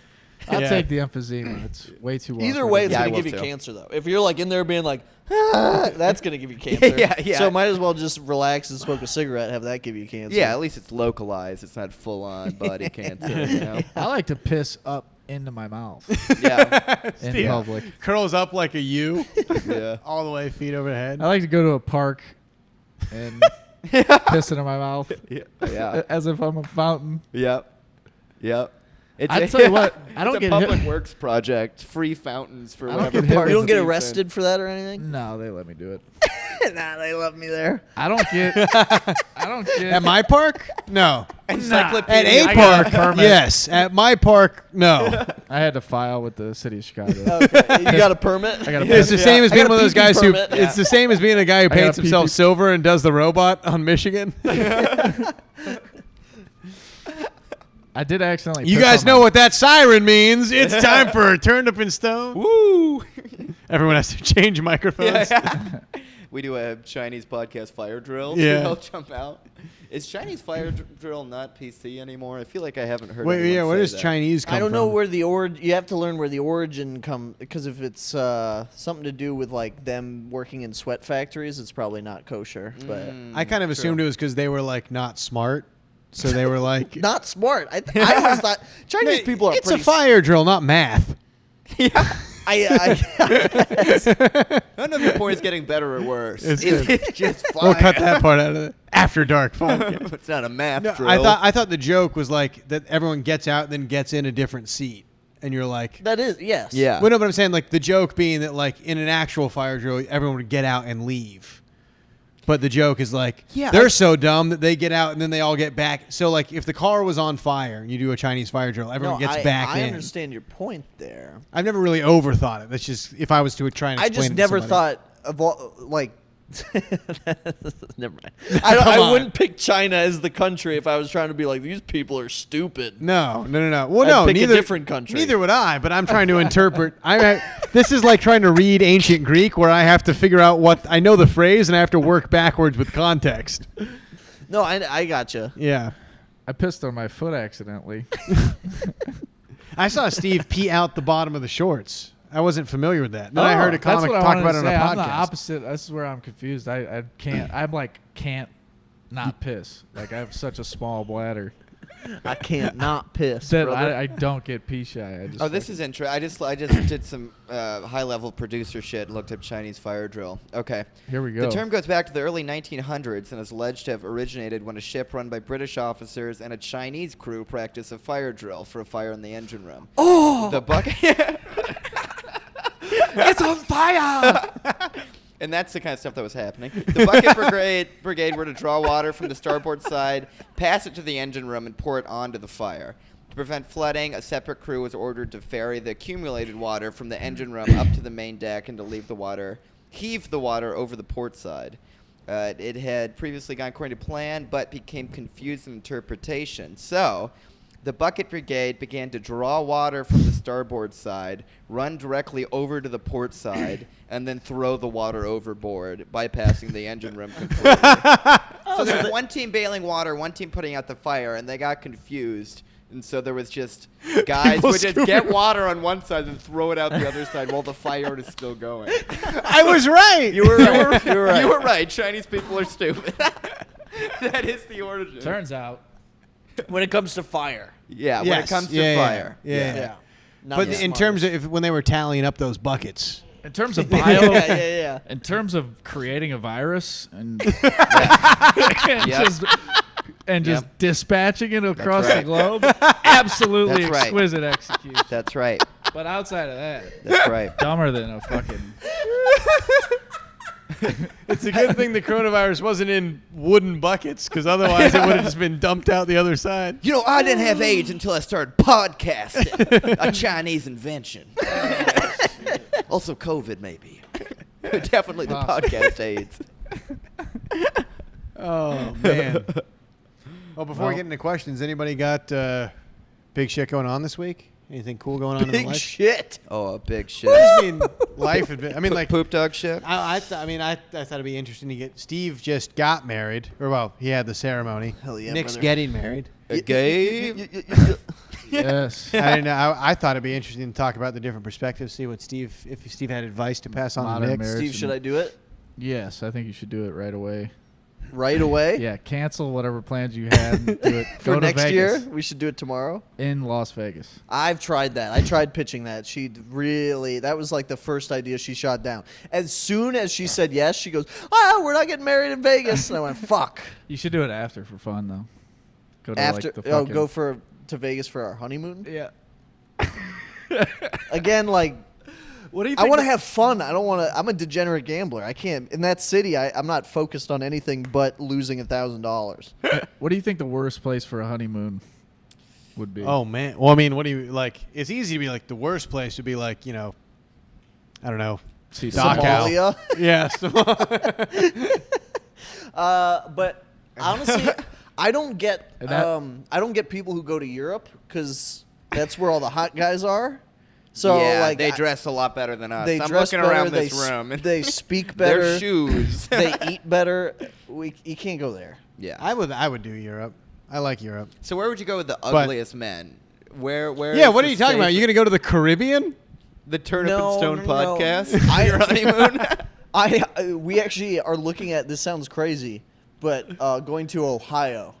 I'll Yeah. take the emphysema. It's way too. Either awkward. way, it's Yeah, I gonna will give you too. cancer though. If you're like in there being like, that's gonna give you cancer. Yeah. So might as well just relax and smoke a cigarette. Have that give you cancer. Yeah, at least it's localized. It's not full on body cancer. You know? I like to piss up into my mouth Yeah. in Steve. public. Curls up like a U, Yeah. all the way feet overhead. I like to go to a park and piss into my mouth Yeah. as if I'm a fountain. Yep. It's I'd tell you what, I it's don't a get public hit- work project, free fountains for I don't whatever. get hit part You don't of get the season. arrested for that or anything. No, they let me do it. Nah, they love me there. I don't get. I don't get. At my park? No. Encyclopedia. At a I got a park, permit. yes. At my park, no. I had to file with the city of Chicago. Okay, you got a permit. I got a It's the same as I being got one a of those PP guys who. permit. It's the same as being a guy who got a paints himself PP. silver and does the robot on Michigan. I did accidentally. You piss guys on know my- what that siren means. It's time for Turnip Stone. Woo! Everyone has to change microphones. We do a Chinese podcast fire drill. Yeah. So I'll jump out. Is Chinese fire drill not PC anymore? I feel like I haven't heard. Wait, anyone yeah, where say does that. Chinese come I don't from? know where the You have to learn where the origin come because if it's something to do with like them working in sweat factories, it's probably not kosher. But I kind of assumed it was because they were like not smart. So they were like, not smart. I always thought Chinese people are it's pretty a fire drill, not math. I None of your point is getting better or worse. It's It's just fire. We'll cut that part out of it. After dark podcast. It's not a math No, drill. I thought the joke was like that everyone gets out and then gets in a different seat, and you're like, that is yes. Yeah. well, no, but I'm saying like the joke being that like in an actual fire drill, everyone would get out and leave. But the joke is like, Yeah, they're so dumb that they get out and then they all get back. So like if the car was on fire and you do a Chinese fire drill, everyone No, gets back I in. understand your point there. I've never really overthought it. That's just if I was to try and I explain just it to never somebody. thought of all, like. Never mind. I on. wouldn't pick China as the country if I was trying to be like these people are stupid. No. Well, I'd no, pick a neither. different country. Neither would I. But I'm trying to interpret. This is like trying to read ancient Greek, where I have to figure out what I know the phrase, and I have to work backwards with context. No, I gotcha. Yeah, I pissed on my foot accidentally. I saw Steve pee out the bottom of the shorts. I wasn't familiar with that. Then I Oh, heard a that's comic what I talk wanted about to it on say. a I'm the podcast. opposite. This is where I'm confused. I can't. I'm like can't not piss. Like I have such a small bladder I can't not piss. that brother. I don't get pee shy. I just Oh, this fucking- is interesting. I just did some high-level producer shit and looked up Chinese fire drill. Okay. Here we go. The term goes back to the early 1900s and is alleged to have originated when a ship run by British officers and a Chinese crew practiced a fire drill for a fire in the engine room. Oh, The bucket. it's on fire! And that's the kind of stuff that was happening. The bucket brigade were to draw water from the starboard side, pass it to the engine room, and pour it onto the fire. To prevent flooding, a separate crew was ordered to ferry the accumulated water from the engine room up to the main deck and to heave the water over the port side. It had previously gone according to plan, but became confused in interpretation. So, the bucket brigade began to draw water from the starboard side, run directly over to the port side, and then throw the water overboard, bypassing the engine room completely. So there's one team bailing water, one team putting out the fire, and they got confused. And so there was just guys who would just get water on one side and throw it out the other side while the fire is still going. I was right. You were right. You were right. You were right. Chinese people are stupid. That is the origin. Turns out. When it comes to fire. Yeah, when it comes to fire. Yeah. Not But the in smartest. terms of when they were tallying up those buckets. In terms of bio, yeah. in terms of creating a virus and, Yep. just dispatching it across right. the globe, absolutely That's right. exquisite execution. That's right. But outside of that, That's right. dumber than a fucking. It's a good thing the coronavirus wasn't in wooden buckets, because otherwise it would have just been dumped out the other side. You know, I didn't have AIDS until I started podcasting. A Chinese invention. Also COVID, maybe. Definitely the podcast AIDS. Oh, man. Oh, before we Well- get into questions, anybody got big shit going on this week? Anything cool going on in Big life? shit. Oh, a big shit. I mean, life. I mean, like, Poop dog shit. I thought it'd be interesting to get. Steve just got married, or well, he had the ceremony. Hell yeah, Nick's brother. getting married. Gay. Yes. I didn't know. I thought it'd be interesting to talk about the different perspectives, see what if Steve had advice to pass on to Modern Nick. marriage. Steve, should I do it Yes, I think you should do it right away. right away? Yeah, cancel whatever plans you had and do it. For Go to next Vegas. year, we should do it tomorrow. In Las Vegas. I've tried that. I tried pitching that. That was like the first idea she shot down. As soon as she said yes, she goes, we're not getting married in Vegas. And I went, fuck. You should do it after for fun, though. Go to After, like the fucking, go to Vegas for our honeymoon? Yeah. Again, like, What do you I want to have fun. I don't want to. I'm a degenerate gambler. I can't. In that city, I'm not focused on anything but losing $1,000. What do you think the worst place for a honeymoon would be? Oh man. Well, I mean, what do you like? It's easy to be like the worst place would be like, you know, I don't know. See, Dachau. Somalia. Yeah. But honestly, I don't get. And that- I don't get people who go to Europe because that's where all the hot guys are. So yeah, like they dress a lot better than us. They I'm dress looking better, around they this room. They speak better. Their shoes. They eat better. You can't go there. Yeah. I would do Europe. I like Europe. So where would you go with the ugliest men? Where? Yeah. is What the are you talking about? safe- You gonna go to the Caribbean? The Turnip No, Stone no, no. podcast? Your honeymoon? We actually are looking at. This sounds crazy, but going to Ohio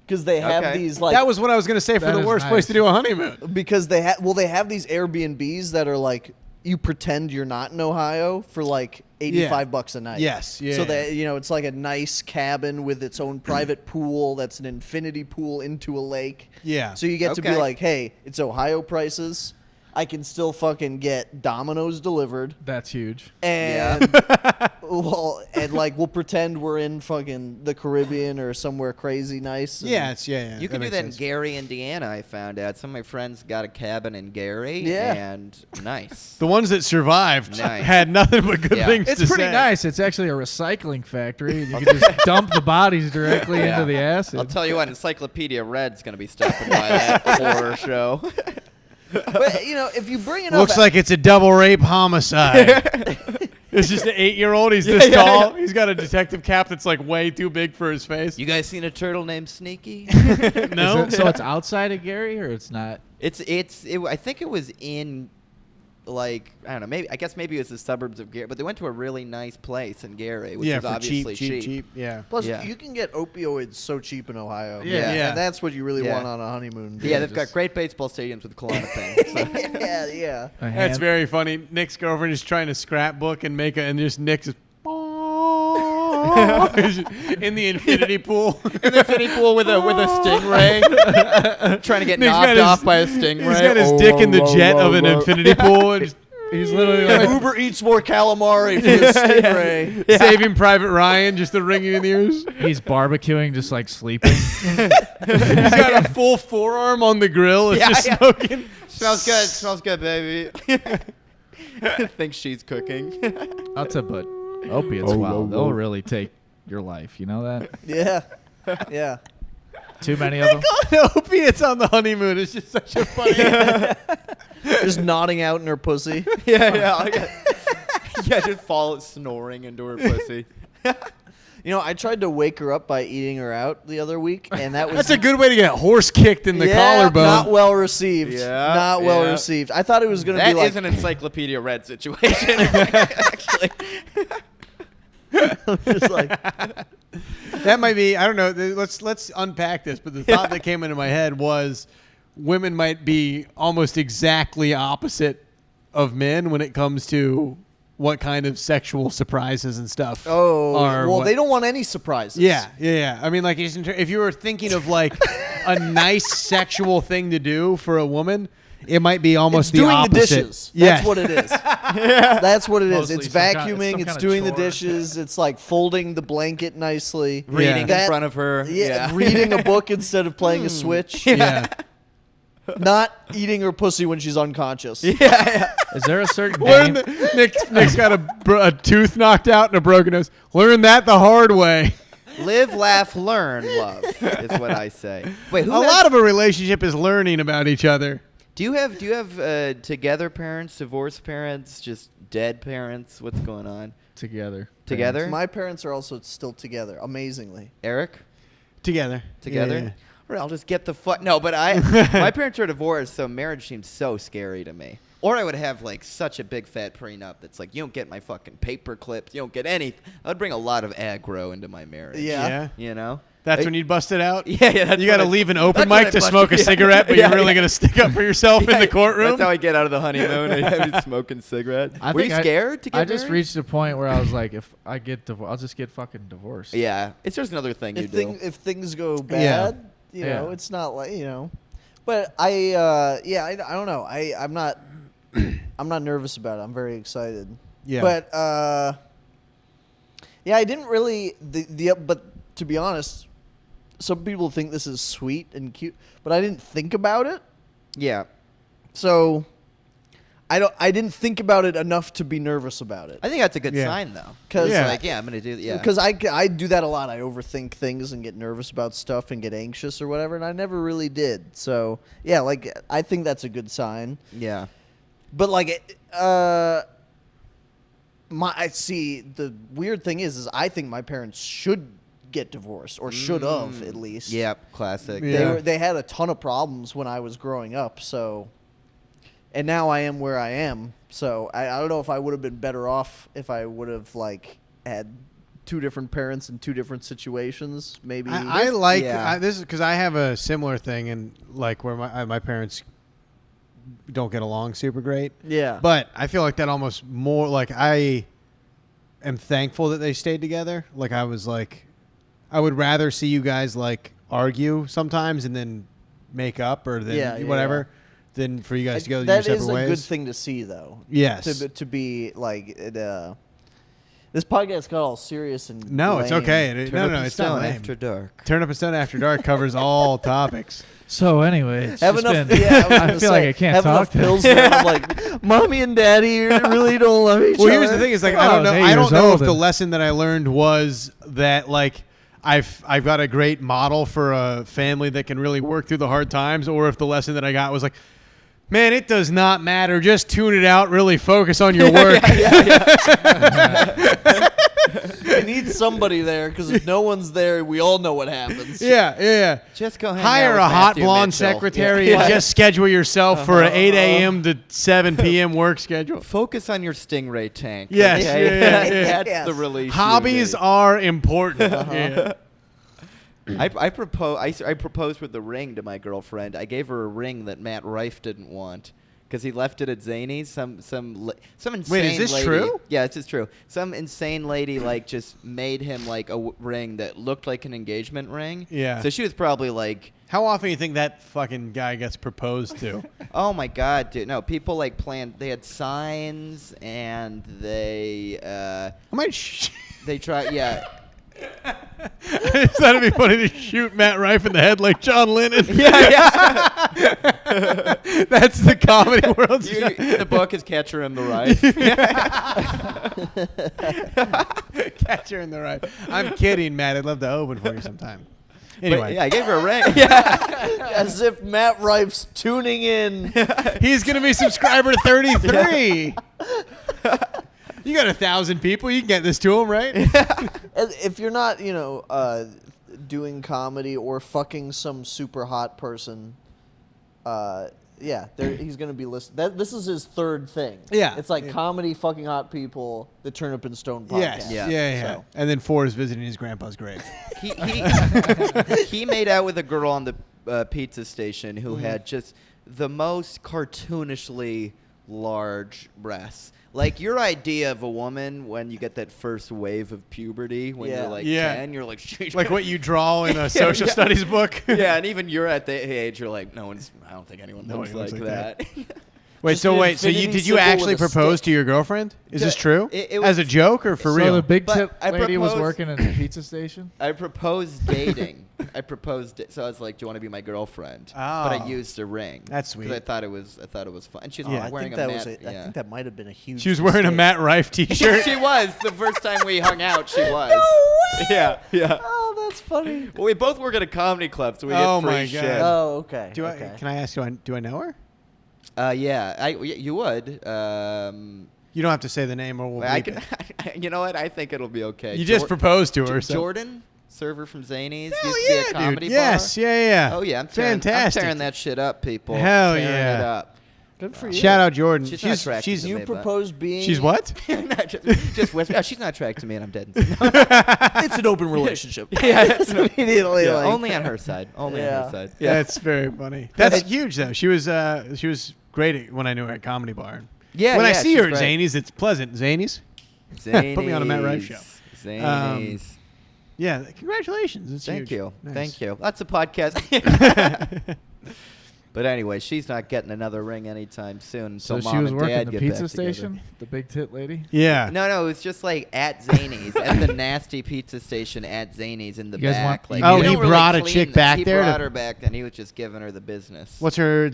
because they have Okay. these like That was what I was gonna say for That the is worst nice. place to do a honeymoon. because they have these Airbnbs that are like you pretend you're not in Ohio for like $85 a night. Yes, yeah. So that it's like a nice cabin with its own private pool that's an infinity pool into a lake. Yeah. So you get to be Okay. like, hey, it's Ohio prices. I can still fucking get Domino's delivered. That's huge. And we'll pretend we're in fucking the Caribbean or somewhere crazy nice. and- Yeah, it's yeah. You can do makes that in sense. Gary, Indiana, I found out. Some of my friends got a cabin in Gary. Yeah. And nice. The ones that survived Nice. had nothing but good Yeah. things It's to pretty say. nice. It's actually a recycling factory. And you can just dump the bodies directly Yeah. into the acid. I'll tell you what, Encyclopedia Red's going to be stopping by that horror show. But if you bring it up, Looks like it's a double rape homicide. It's just an 8-year-old. He's this tall. He's got a detective cap that's like way too big for his face. You guys seen a turtle named Sneaky? No. So it's outside of Gary, or it's not? I think it was in, like, I don't know, maybe it was the suburbs of Gary, but they went to a really nice place in Gary, which yeah, is for obviously cheap. Yeah. plus Yeah. you can get opioids so cheap in Ohio. Yeah. Yeah. And that's what you really Yeah. want on a honeymoon. Yeah, they've just- got great baseball stadiums with Klonopin. So. yeah. That's very funny. Nick's girlfriend is trying to scrapbook and and just Nick's just in the infinity pool. In the infinity pool with a stingray, trying to get Nick's got knocked his- off by a stingray. He's got his dick in the jet of an infinity pool and just He's literally like, Uber eats more calamari for the stingray. Saving Private Ryan, just the ringing in the ears. he's barbecuing, just like sleeping. He's got a full forearm on the grill. It's just smoking. Smells good, baby. Thinks she's cooking. I'll tell you, but opiates, wow, they'll really take your life. You know that? Yeah. Yeah. Too many of them. Opiates on the honeymoon is just such a funny. Just nodding out in her pussy. Yeah, just fall snoring into her pussy. You know, I tried to wake her up by eating her out the other week, and that was That's a good way to get horse kicked in the collarbone. Not well received. Yeah, Not well received. I thought it was going to be That like is an Encyclopedia Red situation. Actually. just like That might be. I don't know. Let's unpack this. But the thought that came into my head was, women might be almost exactly opposite of men when it comes to what kind of sexual surprises and stuff. they don't want any surprises. Yeah. I mean, like, if you were thinking of like a nice sexual thing to do for a woman, it might be almost It's the doing opposite. the dishes. Yes. That's what it is. That's what it is. Mostly It's some kind- vacuuming. some It's kind of doing the chore. dishes. It's like folding the blanket nicely. Reading That- in front of her. Yeah, reading a book instead of playing a Switch. Yeah. Not eating her pussy when she's unconscious. Is there a certain Learn game? Nick's got a tooth knocked out and a broken nose. Learn that the hard way. Live, laugh, learn, love is what I say. Wait, A lot of a relationship is learning about each other. Do you have together parents, divorced parents, just dead parents? What's going on? Together. Together? My parents are also still together, amazingly. Eric? Together. Together? Yeah. Or I'll just get the fuck. No, but my parents are divorced, so marriage seems so scary to me. Or I would have like such a big fat prenup that's like, you don't get my fucking paper clips, you don't get anything. I would bring a lot of aggro into my marriage. Yeah. You know? That's when you'd bust it out? Yeah. That's You got to when leave an open that's when mic I to smoke a busted- cigarette, but Yeah, you're really yeah. going to stick up for yourself in the courtroom? That's how I get out of the honeymoon. I was smoking cigarette. I Were you think scared to get I just married? reached a point where I was like, if I get divorced, I'll just get fucking divorced. Yeah. It's just another thing you do. If things go bad, you know, Yeah. it's not like, you know. But I don't know. I'm not I'm not nervous about it. I'm very excited. Yeah. But I didn't really but to be honest, some people think this is sweet and cute, but I didn't think about it. Yeah. So I didn't think about it enough to be nervous about it. I think that's a good Yeah. sign, though. 'Cause, It's Yeah. like, I'm going to do that. Yeah. Because I do that a lot. I overthink things and get nervous about stuff and get anxious or whatever, and I never really did. So, yeah, like, I think that's a good sign. Yeah. But, like, the weird thing is I think my parents should get divorced, or should have, at least. Yep. Classic. Yeah. They had a ton of problems when I was growing up, so... And now I am where I am, so I don't know if I would have been better off if I would have, like, had two different parents in two different situations, maybe. I like Yeah. this because I have a similar thing, and like where my parents don't get along super great. Yeah. But I feel like that almost more like I am thankful that they stayed together. Like I was like, I would rather see you guys like argue sometimes and then make up or then whatever than for you guys to go your that separate is a ways. good thing to see, though. Yes. To be, like, this podcast got all serious and No, it's lame. okay. Turn No, up no, and it's not Stone lame. After dark. Turn Up and Stone After Dark covers all topics. So anyway, it's Have just enough. been, Yeah, I feel like I can't have talk enough to pills. There, I'm like, mommy and daddy really don't love each Well, other. here's the thing: is like Oh, I don't I was know. 8 I don't years know if old the and- lesson that I learned was that like I've got a great model for a family that can really work through the hard times, or if the lesson that I got was like, man, it does not matter. Just tune it out. Really focus on your work. You need somebody there, because if no one's there, we all know what happens. Yeah. Just go hang Hire out a with hot Matthew blonde Mitchell. secretary Yeah. and just schedule yourself for an 8 a.m. to 7 p.m. work schedule. Focus on your stingray tank. Yes, okay? yeah. That's Yes. the release. Hobbies are important. Yeah. I proposed with the ring to my girlfriend. I gave her a ring that Matt Rife didn't want because he left it at Zany's. Some insane Wait, is this lady, true? Yeah, this is true. Some insane lady like just made him like a ring that looked like an engagement ring. Yeah. So she was probably like How often do you think that fucking guy gets proposed to? Oh my god, dude! No, people like planned. They had signs and they I might. they try. Yeah. I just thought it'd be funny to shoot Matt Rife in the head like John Lennon. Yeah. That's the comedy world. The book is Catcher in the Rye. Catcher in the Rye. I'm kidding, Matt. I'd love to open for you sometime. Anyway, Yeah, I gave her a ring. Yeah. As if Matt Rife's tuning in. he's gonna be subscriber 33. You got 1,000 people. You can get this to him, right? If you're not, doing comedy or fucking some super hot person, he's gonna be listening. This is his third thing. Yeah. It's like Yeah. comedy, fucking hot people, the Turnip and Stone podcast. Yes. Yeah. So. And then 4 is visiting his grandpa's grave. He made out with a girl on the pizza station who had just the most cartoonishly large breasts. Like your idea of a woman when you get that first wave of puberty when you're like 10, you're like, she's like what you draw in a social studies book. Yeah, and even you're at the age you're like, I don't think anyone looks like that. Wait, Just so an wait, so infinity did you symbol actually with a propose stick. to your girlfriend? Is this Yeah, true? it was- As a joke or for So real? the big But tit I lady was proposed- working at the pizza station. I proposed dating. So I was like, "Do you want to be my girlfriend?" But I Oh. used a ring. That's 'Cause sweet. I thought it was fun. And she was I wearing think that a was. mat. I think that might have been a huge. She was wearing a mistake. Matt Rife T-shirt. She was the first time we hung out. She was. Yeah. Oh, that's funny. Well, we both work at a comedy club, so we Oh get free my shit. God. Oh, okay. Can I ask you? Do I know her? Yeah, you would. You don't have to say the name, or we'll I bleep can. it. You know what? I think it'll be okay. You just proposed to her. so. Jordan, server from Zanies, Hell used to yeah, be a comedy dude. Yes, bar. yeah. Oh yeah, I'm tearing fantastic. that shit up, people. Hell tearing yeah. it up. Good for you. Shout out Jordan. She's not attracted she's to You me, but- proposed being. she's what? Not just whisper. Oh, she's not attracted to me, and I'm dead. It's an open relationship. Yeah, it's Immediately. Yeah, like, only on her side. Only on Yeah. her side. That's very funny. That's huge though. She was great when I knew her at Comedy Bar. Yeah, when I yeah, see she's her at great. Zanies, it's pleasant. Zanies. Zanies. Put me on a Matt Rife show. Zanies. Yeah, congratulations. It's Thank huge. you. Nice. Thank you. That's a podcast. But anyway, she's not getting another ring anytime soon. So Mom she was and working Dad the get pizza back together. station, the big tit lady. Yeah. No, it was just like at Zanies, at the nasty pizza station at Zanies in the You guys back. want- Like, Oh, we he don't really brought a clean chick this. back he there to- brought her back, and he was just giving her the business. What's her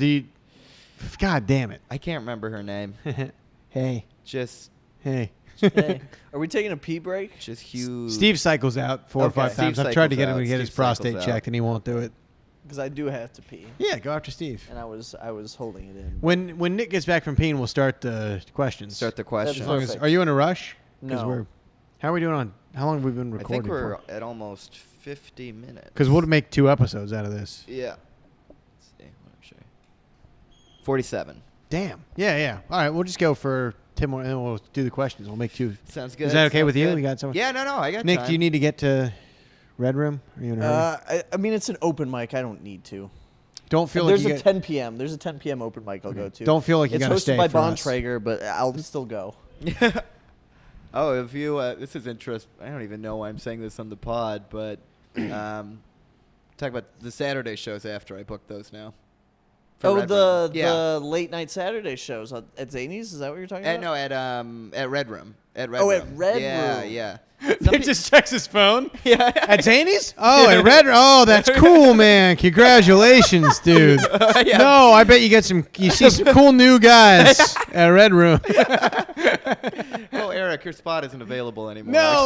God damn it. I can't remember her name. Hey. Just Hey. Hey, are we taking a pee break? huge. Steve cycles out 4 or Okay. 5 Steve times. I've tried to cycles get him out. to get his Steve prostate cycles checked, out. and he won't do it. Because I do have to pee, Yeah, go after Steve. and I was holding it in. When Nick gets back from peeing, we'll start the questions. Start the As question. long as, Perfect. are you in a rush? 'Cause No. How are we doing on? How long have we been I recording think we're for? at almost 50 minutes. Because we'll make 2 episodes out of this. Yeah. Let's see. What I'm sure. 47. Damn. Yeah. All right, we'll just go for 10 more, and then we'll do the questions. We'll make 2. Sounds good. Is that okay sounds with you? good. You got someone? Yeah, no, I got Nick, time. do you need to get to Red Room? Are you in a hurry? I mean, it's an open mic. I don't need to. Don't feel And like there's you a 10 p.m. There's a 10 p.m. open mic I'll go to. Don't feel like you it's gotta hosted stay by for us. Bontrager, but I'll still go. Oh, if you, this is interesting. I don't even know why I'm saying this on the pod, but talk about the Saturday shows after I book those now. For Oh, Red Room. the late night Saturday shows at Zanies. Is that what you're talking about? No, at Red Room. At Red Oh, Room. at Red yeah, Room. Yeah, Nick just checks his phone. Yeah. At Zanies? Oh, at Red. Oh, that's cool, man. Congratulations, dude. Yeah. No, I bet you see some cool new guys at Red Room. Oh, Eric, your spot isn't available anymore. No.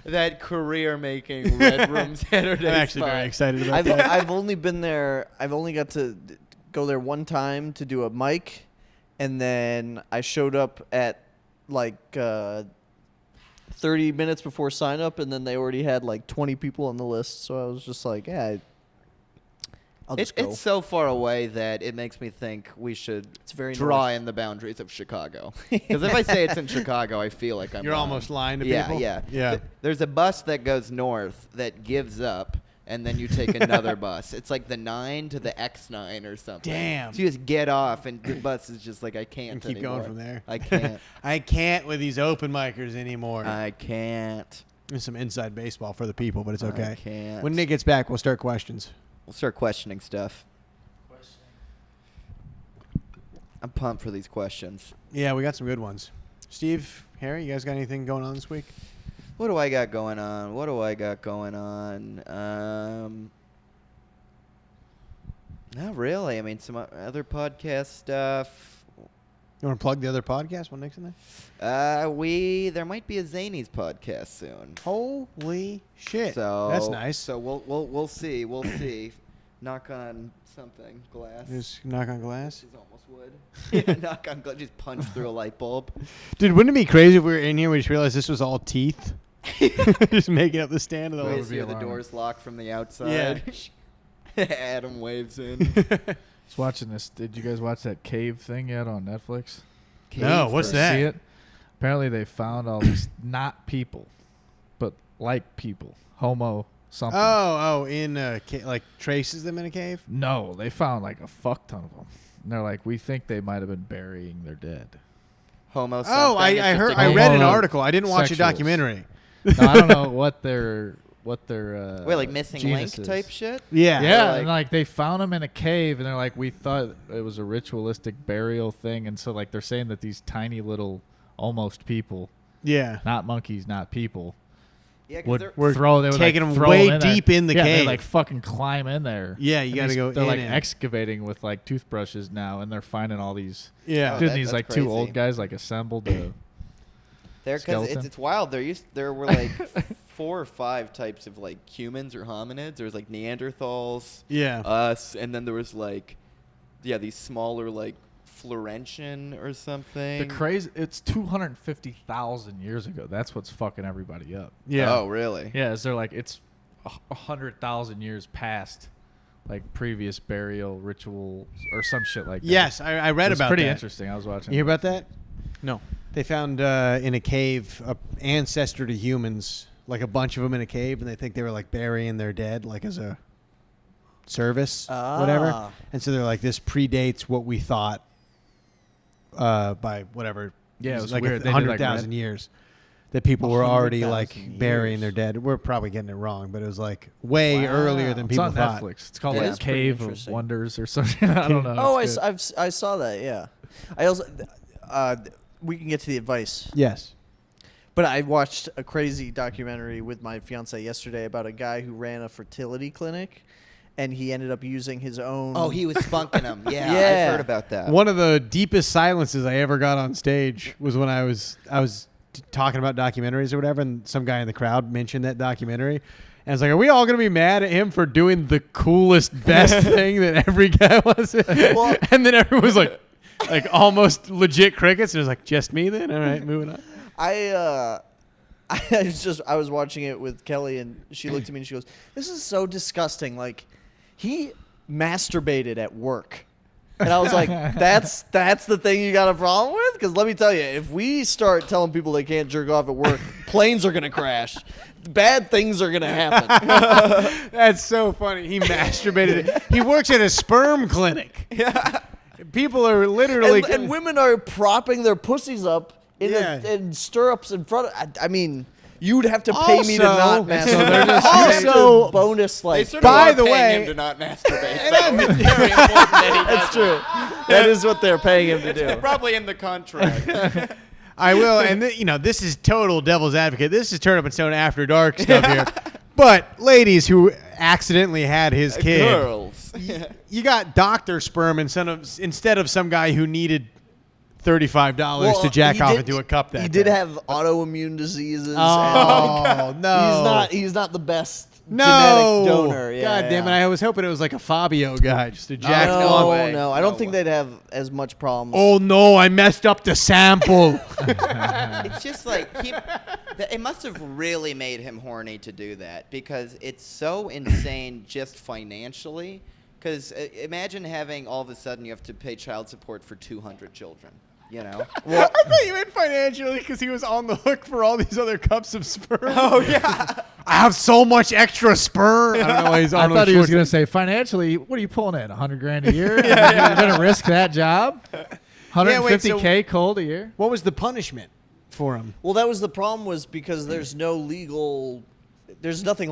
That career-making Red Room Saturday I'm actually spot. very excited about I've that. I've only been there. I've only got to go there one time to do a mic, and then I showed up at like 30 minutes before sign up, and then they already had like 20 people on the list. So I was just like, yeah, I'll just go. It's so far away that it makes me think we should very draw north. in the boundaries of Chicago. Because if I say it's in Chicago, I feel like I'm You're wrong. almost lying to Yeah, people. yeah. Yeah. There's a bus that goes north that gives up, and then you take another bus. It's like the 9 to the X9 or something. Damn. So you just get off, and the bus is just like, I can't And keep anymore. going from there. I can't. I can't with these open micers anymore. I can't. There's some inside baseball for the people, but it's okay. I can't. When Nick gets back, we'll start questions. We'll start questioning stuff. I'm pumped for these questions. Yeah, we got some good ones. Steve, Harry, you guys got anything going on this week? What do I got going on? Not really. I mean, some other podcast stuff. You want to plug the other podcast while Nick's in there? There might be a Zanies podcast soon. Holy shit! So That's nice. So we'll see. We'll see. Knock on something. Glass. Just knock on glass. This is almost wood. Yeah, knock on glass. Just punch through a light bulb. Dude, wouldn't it be crazy if we were in here and we just realized this was all teeth? Just making up the stand of the We whole. just hear the doors locked from the outside. Yeah. Adam waves in. I was watching this. Did you guys watch that cave thing yet on Netflix? No, what's Did you that? See it? Apparently they found all these not people, but like people. Homo something. In like traces them in a cave? No, they found like a fuck ton of them. And they're like, we think they might have been burying their dead. Homo. Oh, I something. heard. It's I just a read an Homo article. I didn't watch a sexuals. documentary. No, I don't know what their Wait, like missing genus link is. type shit? Yeah. Yeah, Like- and like they found them in a cave, and they're like, we thought it was a ritualistic burial thing, and so like they're saying that these tiny little almost people, Yeah. not monkeys, not people, Yeah, 'cause would they're- We're throw. They would taking like, them throw way in there. deep in the yeah, cave. They like fucking climb in there. Yeah, you And got to go They're in like and- excavating with like toothbrushes now, and they're finding all these. Yeah. Oh, Dude, that- these that's like two crazy. old guys like assembled the. Because skeleton. it's wild. There were like 4 or 5 types of like humans or hominids. There was like Neanderthals, Yeah. us, and then there was like, these smaller like Florentian or something. The crazy. It's 250,000 years ago. That's what's fucking everybody up. Yeah. Oh, really? Yeah, so like it's 100,000 years past like previous burial ritual or some shit like that. Yes, I read It's about pretty that. interesting. I was watching. You hear about that? No. They found in a cave a ancestor to humans, like a bunch of them in a cave, and they think they were like burying their dead, like as a service, whatever. Ah. And so they're like, this predates what we thought by whatever. Yeah, it was like weird. They did, 100,000 like, years. That people were already like 100,000 burying their years. dead. We're probably getting it wrong, but it was like way Wow. earlier than It's people on thought. Netflix. It's called Yeah. like It's pretty Cave of interesting. Wonders or something. I don't know. Oh, It's good. I saw that. Yeah, I also we can get to the advice, Yes. but I watched a crazy documentary with my fiance yesterday about a guy who ran a fertility clinic, and he ended up using his own. Oh, he was spunking them. Yeah, Yeah. I've heard about that. One of the deepest silences I ever got on stage was when I was talking about documentaries or whatever, and some guy in the crowd mentioned that documentary. And I was like, are we all going to be mad at him for doing the coolest, best thing that every guy was? Well- And then everyone was like almost legit crickets. And it was like, just me then? All right, moving on. I was watching it with Kelly, and she looked at me and she goes, "This is so disgusting. Like, he masturbated at work." And I was like, that's the thing you got a problem with? Because let me tell you, if we start telling people they can't jerk off at work, planes are going to crash. Bad things are going to happen. That's so funny. He masturbated. He works at a sperm clinic. Yeah. People are literally. And women are propping their pussies up Yeah. in stirrups in front of. I mean, you'd have to pay me to Also- not masturbate. So they're just- Also, bonus They like. sort By of the are paying way- him to not masturbate. though. It's very important that he That's true. That is what they're paying him to do. Probably in the contract. I will, and this is total devil's advocate. This is Turnip Stone After Dark stuff here. But ladies who accidentally had his kid, Girls. you got doctor sperm instead of some guy who needed $35 to jack off into a cup. He did have autoimmune diseases. Oh, and no! He's not the best No genetic donor. Yeah, God damn it! yeah. I was hoping it was like a Fabio guy just to jack no off. way. No, I No don't think way. they'd have as much problems. Oh no! I messed up the sample. It's just like it must have really made him horny to do that because it's so insane just financially. Because imagine having all of a sudden you have to pay child support for 200 children. You know? I thought you meant financially because he was on the hook for all these other cups of sperm. Oh yeah. I have so much extra sperm. I don't know why he's I Arnold thought he was Schwarzenegger. going to say financially. What are you pulling in? $100,000 a year? You're going to risk that job? Yeah, wait, so- $150K cold a year? What was the punishment for him. Well, that was the problem, was because there's nothing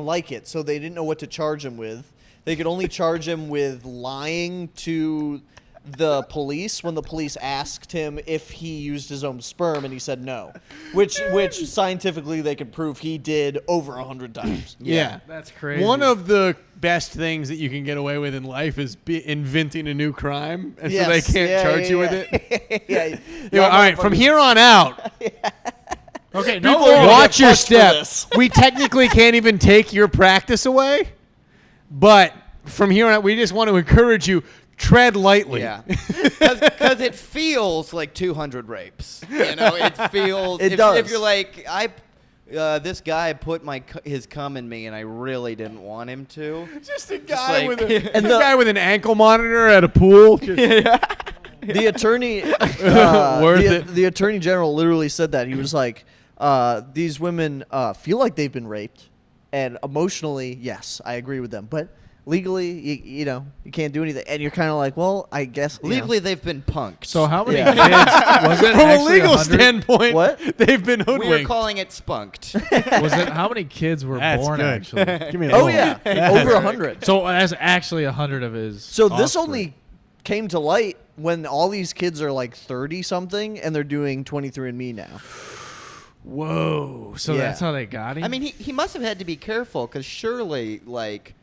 like it, so they didn't know what to charge him with. They could only charge him with lying to the police when the police asked him if he used his own sperm, and he said no, which scientifically they could prove he did over 100 times. Yeah. That's crazy. One of the best things that you can get away with in life is inventing a new crime, and so they can't charge you with it. Yeah. All right, from here on out, Okay, People no. are gonna watch get your fucked for step. this. We technically can't even take your practice away, but from here on out, we just want to encourage you, tread lightly. Yeah, because it feels like 200 rapes. You know, it feels. It if, does. If you're like, this guy put his cum in me, and I really didn't want him to. Just a guy like- And guy with an ankle monitor at a pool. The attorney, Worth it. the attorney general literally said that. He was like, these women feel like they've been raped, and emotionally, yes, I agree with them, but legally, you can't do anything. And you're kind of like, well, I guess Legally, they've been punked. So how many Yeah. kids was it? From a actually legal 100? standpoint, What? they've been we are hoodwinked. calling it spunked. Was it how many kids were That's born good. actually? Give me a Oh little. yeah, over 100. So that's actually 100 of his. So this offspring. only came to light when all these kids are like 30 something, and they're doing 23andMe now. Whoa. So Yeah. that's how they got him. I mean, he must have had to be careful, because surely, like,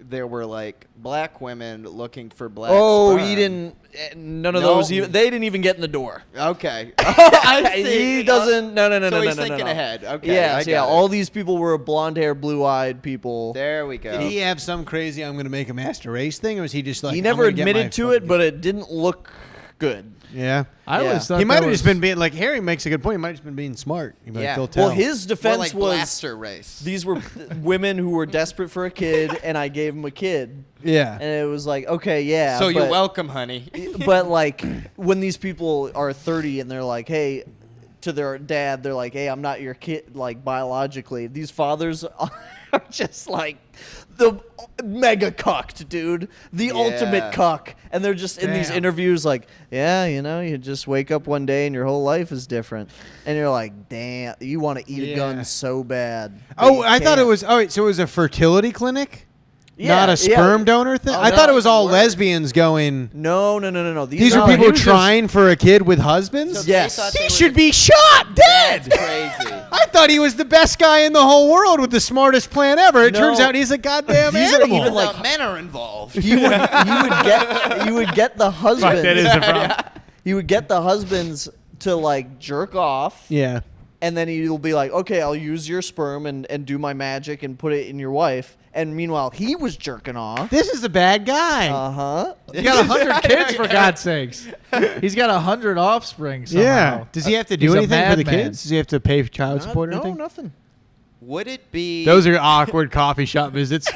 there were like black women looking for black. Oh, sperm. he didn't. None of No. those. They didn't even get in the door. Okay. I see. He doesn't. No. So he's no, thinking no. ahead. Okay. Yeah. I So yeah. got it. All these people were blonde hair, blue eyed people. There we go. Did he have some crazy "I'm going to make a master race" thing, or was he just like He "I'm never gonna get my admitted to it, fucking-" but it didn't look good. Yeah. I yeah. always thought He might that have just was- been being like Harry makes a good point. He might have just been being smart. He might Yeah. still tell. Well, his More defense like was blaster race. these were women who were desperate for a kid, and I gave them a kid, yeah. and it was like, okay, yeah. So you're but- welcome, honey. But like when these people are 30 and they're like, hey, to their dad, they're like, hey, I'm not your kid, like biologically. These fathers are just like the mega cucked, dude, the ultimate cuck, and they're just in these Damn. interviews like, yeah, you just wake up one day and your whole life is different, and you're like, damn, you want to eat a Yeah. gun so bad. but Oh, you I thought it can't. was. Oh, wait, so it was a fertility clinic, Yeah, not a yeah. sperm donor thing. Oh, I no, thought it was all worse. lesbians going. No. These are are he people was just- trying for a kid with husbands. So they Yes. thought they He were should the- be shot dead. That's crazy. I thought he was the best guy in the whole world with the smartest plan ever. It No. turns out he's a goddamn These are animal. even like- Now men are involved. you would get the husbands. that is a problem. You would get the husbands to like jerk off, Yeah. and then you'll be like, okay, I'll use your sperm and do my magic and put it in your wife. And meanwhile, he was jerking off. This is a bad guy. Uh-huh. He's got 100 kids for God's sakes. He's got 100 offspring somehow. Yeah. Does he have to do He's a anything for the madman. kids? Does he have to pay child support or No, anything? nothing. Would it be? Those are awkward coffee shop visits.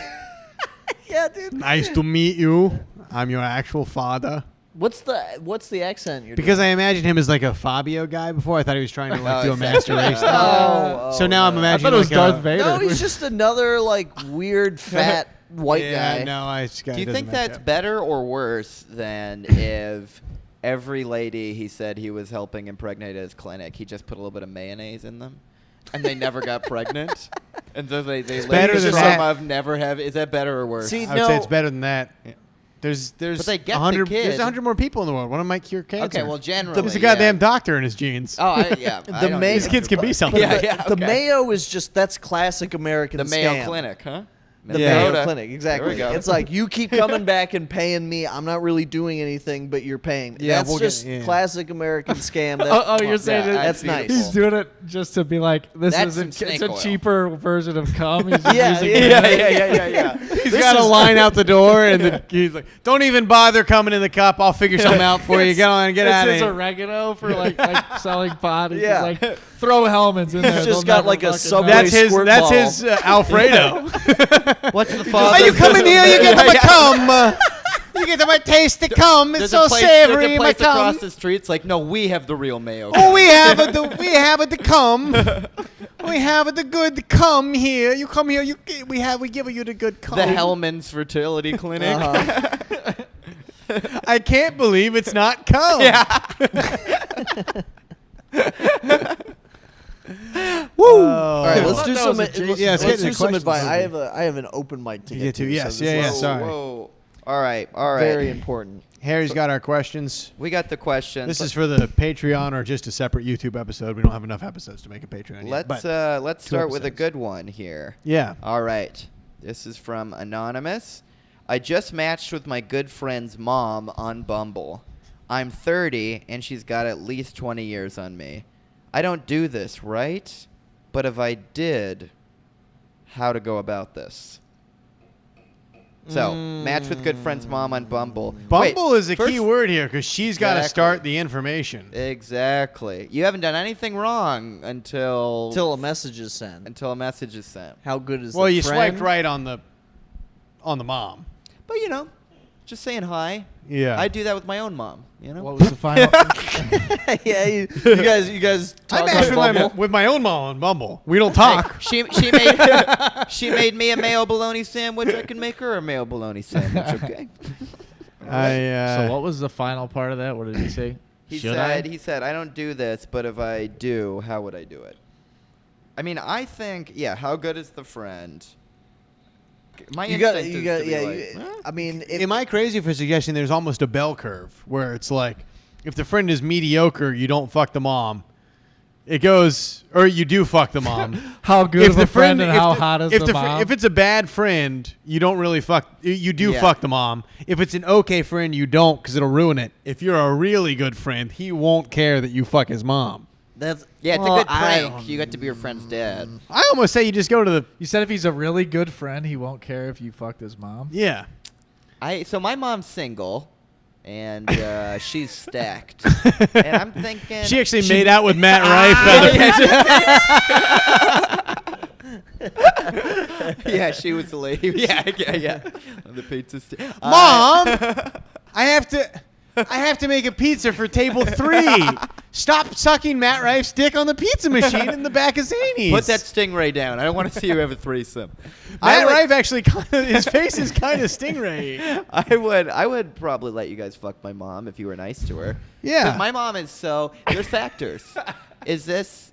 Yeah, dude. Nice to meet you. I'm your actual father. What's the accent you're Because I imagined him as like a Fabio guy before. I thought he was trying to like Oh, do a it's master that- race. doing? Oh, So now I'm no. I imagining thought it was like Darth a, Vader. No, he's just another like weird fat white yeah, guy. no, I just Do you think that's better or worse than if every lady he said he was helping impregnate at his clinic, he just put a little bit of mayonnaise in them, and they never got pregnant? And so they better live than some that. of never have. Is that better or worse? See, I would say it's better than that. Yeah. There's But they get the 100 kid. there's 100 more people in the world. One of them might cure cancer. okay, well, generally, He's a yeah. goddamn doctor in his genes. Oh, yeah. I The don't May- either. These kids can be something. Yeah, the, yeah, the okay. Mayo is just that's classic American The Mayo scam. Clinic, huh? The Yeah. Mayo Minnesota. Clinic, exactly. There we go. It's like you keep coming back and paying me. I'm not really doing anything, but you're paying me. Yeah, That's we'll just get- yeah. classic American scam. That, Oh, you're saying Yeah, that that's beautiful. nice. he's doing it just to be like, this That's is some it's snake a oil. cheaper version of cum. He's just Yeah, using yeah. He's got a line out the door, and he's like, "Don't even bother coming in the cup. I'll figure something out for you. Get on, get It's out of his here." oregano for like selling pot. He's Yeah. just like, throw Hellman's in there. He's They'll just got never like a fucking Subway know. That's his. squirt That's ball. his Alfredo. What's the Are father? you coming here? You get my cum. You get my taste to cum. It's There's so a place, savory. There's a My place across cum. the street. It's like, no, we have the real Mayo. Oh, we have the cum. We have the good cum here. You come here. We give you the good cum. the Hellman's Fertility Clinic. Uh-huh. I can't believe it's not cum. Woo! All right, let's do that some. was a Jason. Yeah, let's get let's into do some questions. advice. I have an open mic to get to. Yes, so this yeah, is sorry. Whoa. All right. Very important. Harry's got our questions. We got the questions. This is for the Patreon or just a separate YouTube episode. We don't have enough episodes to make a Patreon yet. Let's but start with a episodes. good one here. Yeah. All right. This is from Anonymous. I just matched with my good friend's mom on Bumble. I'm 30 and she's got at least 20 years on me. I don't do this, right? But if I did, how to go about this? So, match with good friend's mom on Bumble. Bumble Wait, is a first- key word here because she's got to Exactly. start the information. Exactly. You haven't done anything wrong until Until a message is sent. a message is sent. How good is Well, the you friend? swiped right on the mom. But just saying hi. Yeah. I do that with my own mom. What was the final? Yeah, you guys I talk matched on Bumble. with my own mom on Bumble. We don't talk. She made me a mayo bologna sandwich. I can make her a mayo bologna sandwich. Okay. So what was the final part of that? What did he say? He Should said I don't do this, but if I do, how would I do it? I mean, I think how good is the friend? My instinct is to be like, I mean, if, Am I crazy for suggesting there's almost a bell curve where it's like if the friend is mediocre, you don't fuck the mom. It goes, or you do fuck the mom. How good of a friend and if how the- hot is if the mom? If it's a bad friend, you don't really fuck. You do Yeah. fuck the mom. If it's an okay friend, you don't because it'll ruin it. If you're a really good friend, he won't care that you fuck his mom. that's it's well, a good I prank. don't- You got to be your friend's dad. I almost say you just go to the You said if he's a really good friend, he won't care if you fucked his mom. yeah. So my mom's single, and she's stacked. And I'm thinking She actually made out with Matt Rife. yeah, she was the lady. Yeah. On the pizza stand. Mom, I have to make a pizza for table 3. Stop sucking Matt Rife's dick on the pizza machine in the back of Zany's. Put that stingray down. I don't want to see you have a threesome. Matt Rife actually, his face is kind of stingray. I would probably let you guys fuck my mom if you were nice to her. Yeah. 'Cause my mom is there's factors.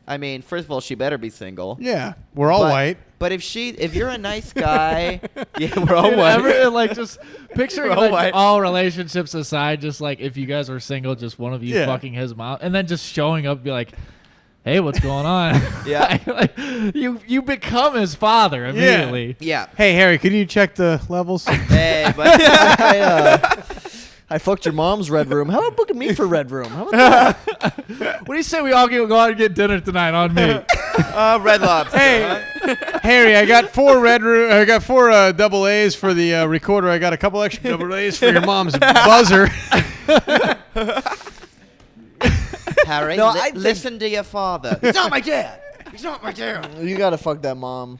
I mean, first of all, she better be single. Yeah, we're all But- white. But if you're a nice guy, yeah, we're all white. Just picturing We're all white. all relationships aside, just like if you guys were single, just one of you Yeah. fucking his mom, and then just showing up, be like, "Hey, what's going on?" Yeah. Like, you become his father immediately. Yeah. Hey, Harry, could you check the levels? Hey, but I fucked your mom's red room. How about booking me for red room? How about that? What do you say we all go out and get dinner tonight on me? Red Lobster. Hey, Harry, I got 4 I got 4 double A's for the recorder. I got a couple extra double A's for your mom's buzzer. Harry, No, I think- listen to your father. He's not my dad. He's not my dad. You gotta fuck that mom.